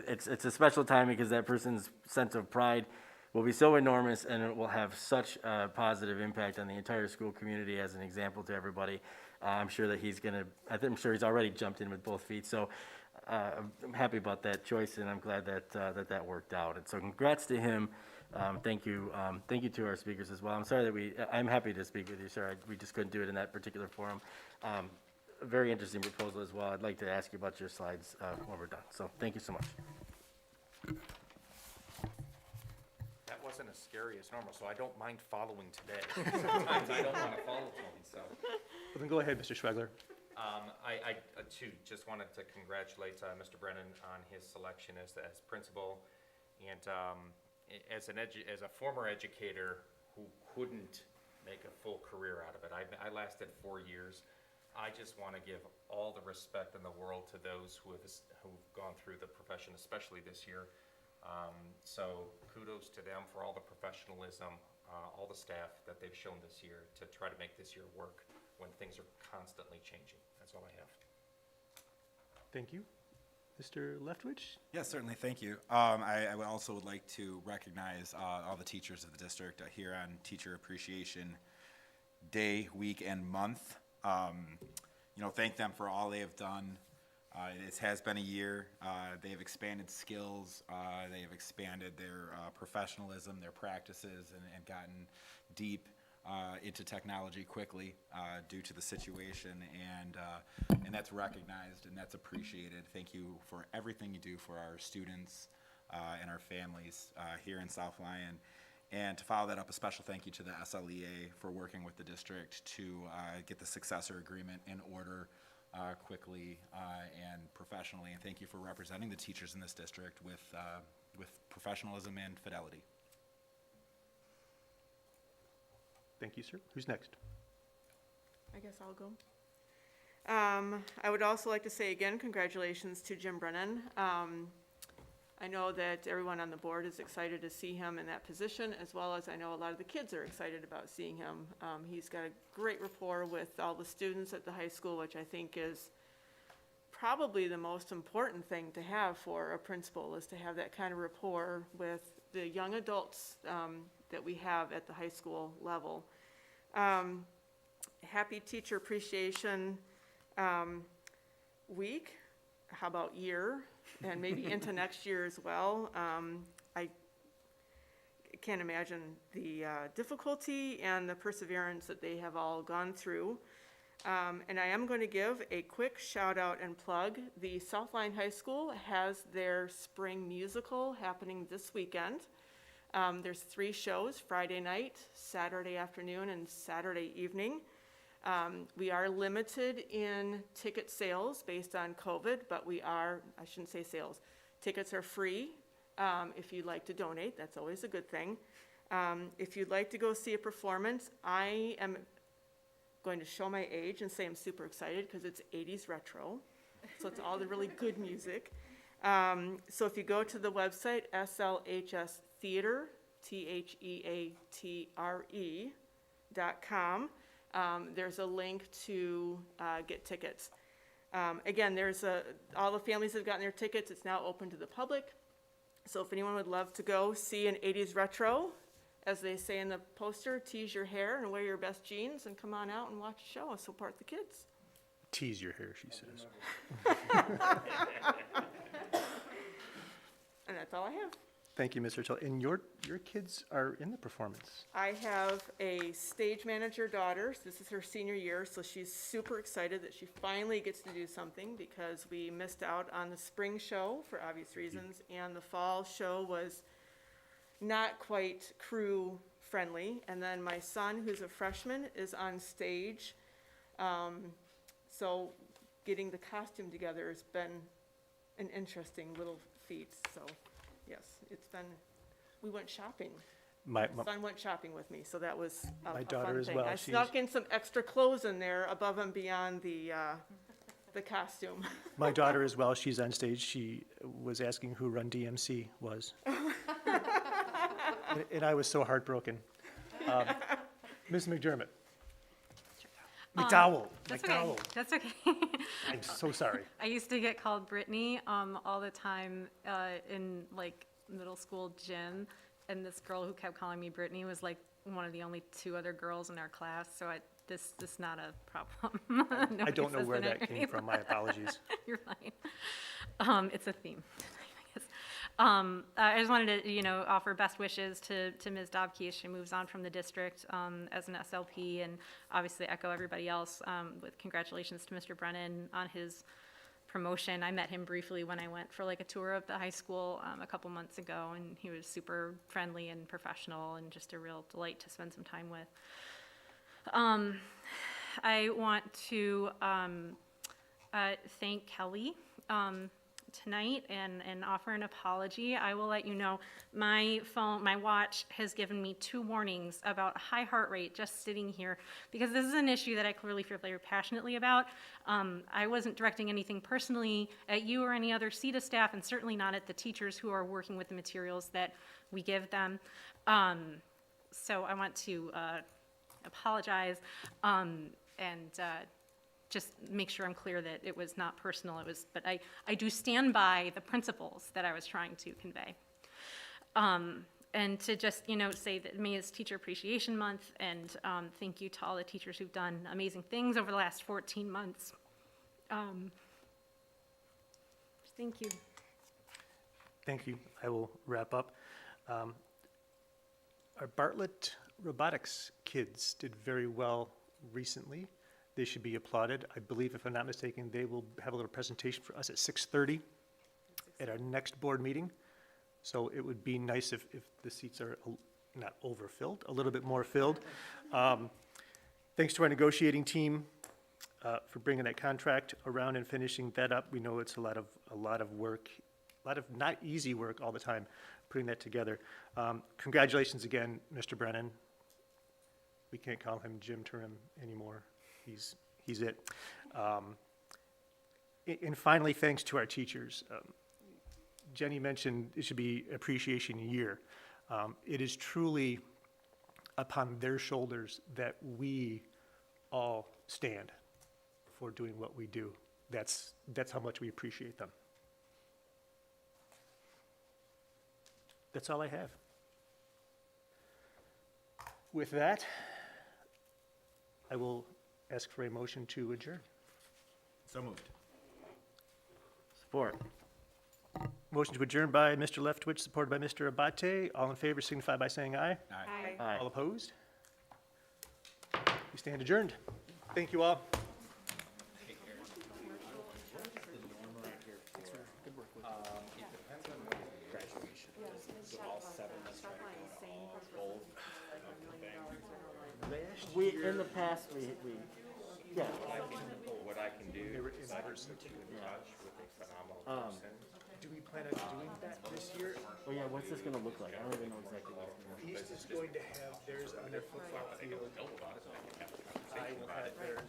It's a special time because that person's sense of pride will be so enormous, and it will have such a positive impact on the entire school community as an example to everybody. I'm sure that I'm sure he's already jumped in with both feet. So I'm happy about that choice, and I'm glad that that worked out. And so congrats to him. Thank you to our speakers as well. I'm sorry that I'm happy to speak with you, sir. We just couldn't do it in that particular forum. A very interesting proposal as well. I'd like to ask you about your slides when we're done. So thank you so much. That wasn't as scary as normal, so I don't mind following today. Sometimes I don't want to follow Tony, so. Well, then go ahead, Mr. Schwegler. I too just wanted to congratulate Mr. Brennan on his selection as principal, and as a former educator who couldn't make a full career out of it. I lasted 4 years. I just want to give all the respect in the world to those who've gone through the profession, especially this year. So kudos to them for all the professionalism, all the staff that they've shown this year to try to make this year work when things are constantly changing. That's all I have. Thank you. Mr. Leftwich? Yes, certainly, thank you. I would also would like to recognize all the teachers of the district here on Teacher Appreciation Day, week, and month. Thank them for all they have done. It has been a year. They have expanded skills. They have expanded their professionalism, their practices, and gotten deep into technology quickly due to the situation, and that's recognized and that's appreciated. Thank you for everything you do for our students and our families here in South Lyon. And to follow that up, a special thank you to the SLEA for working with the district to get the successor agreement in order quickly and professionally. And thank you for representing the teachers in this district with professionalism and fidelity. Thank you, sir. Who's next? I guess I'll go. I would also like to say again, congratulations to Jim Brennan. I know that everyone on the board is excited to see him in that position, as well as I know a lot of the kids are excited about seeing him. He's got a great rapport with all the students at the high school, which I think is probably the most important thing to have for a principal, is to have that kind of rapport with the young adults that we have at the high school level. Happy Teacher Appreciation Week. How about year? And maybe into next year as well. I can't imagine the difficulty and the perseverance that they have all gone through. And I am going to give a quick shout out and plug. The South Lyon High School has their spring musical happening this weekend. There's 3 shows, Friday night, Saturday afternoon, and Saturday evening. We are limited in ticket sales based on COVID, but I shouldn't say sales. Tickets are free. If you'd like to donate, that's always a good thing. If you'd like to go see a performance, I am going to show my age and say I'm super excited because it's 80s retro. So it's all the really good music. So if you go to the website, SLHS Theater, TheAtre.com, there's a link to get tickets. Again, all the families have gotten their tickets. It's now open to the public. So if anyone would love to go see an 80s retro, as they say in the poster, tease your hair and wear your best jeans and come on out and watch the show and support the kids. Tease your hair, she says. And that's all I have. Thank you, Ms. Hertel. And your kids are in the performance. I have a stage manager daughter. This is her senior year, so she's super excited that she finally gets to do something because we missed out on the spring show for obvious reasons, and the fall show was not quite crew friendly. And then my son, who's a freshman, is on stage. So getting the costume together has been an interesting little feat. So yes, we went shopping. My son went shopping with me, so that was My a daughter fun as thing. well. I snuck in some extra clothes in there above and beyond the costume. My daughter as well, she's on stage. She was asking who Run DMC was. And I was so heartbroken. Ms. McDermott. McDowell. That's McDowell. okay. That's okay. I'm so sorry. I used to get called Brittany all the time in like middle school gym, and this girl who kept calling me Brittany was like one of the only 2 other girls in our class. So this is not a problem. I don't know where that came from. My apologies. You're fine. It's a theme. I just wanted to, offer best wishes to Ms. Dobke as she moves on from the district as an SLP, and obviously echo everybody else with congratulations to Mr. Brennan on his promotion. I met him briefly when I went for like a tour of the high school a couple months ago, and he was super friendly and professional and just a real delight to spend some time with. I want to thank Kelly tonight and offer an apology. I will let you know, my watch has given me 2 warnings about high heart rate just sitting here, because this is an issue that I clearly feel very passionately about. I wasn't directing anything personally at you or any other CETA staff, and certainly not at the teachers who are working with the materials that we give them. So I want to apologize and just make sure I'm clear that it was not personal, but I do stand by the principles that I was trying to convey. And to just, say that May is Teacher Appreciation Month, and thank you to all the teachers who've done amazing things over the last 14 months. Thank you. Thank you. I will wrap up. Our Bartlett robotics kids did very well recently. They should be applauded. I believe, if I'm not mistaken, they will have a little presentation for us at 6:30 at our next board meeting. So it would be nice if the seats are not overfilled, a little bit more filled. Thanks to our negotiating team for bringing that contract around and finishing that up. We know it's a lot of work, a lot of not easy work all the time, putting that together. Congratulations again, Mr. Brennan. We can't call him Jim Turim anymore. He's it. And finally, thanks to our teachers. Jenny mentioned it should be Appreciation Year. It is truly upon their shoulders that we all stand for doing what we do. That's how much we appreciate them. That's all I have. With that, I will ask for a motion to adjourn. So moved. Support. Motion to adjourn by Mr. Leftwich, supported by Mr. Abate. All in favor signify by saying aye. Aye. Aye. All opposed? We stand adjourned. Thank you all. In the past, yeah. What I can do is I can put you in touch with a phenomenal person. Do we plan on doing that this year? Oh yeah, what's this gonna look like? I don't even know exactly what it's gonna look like. East is going to have theirs on their football field. I will have theirs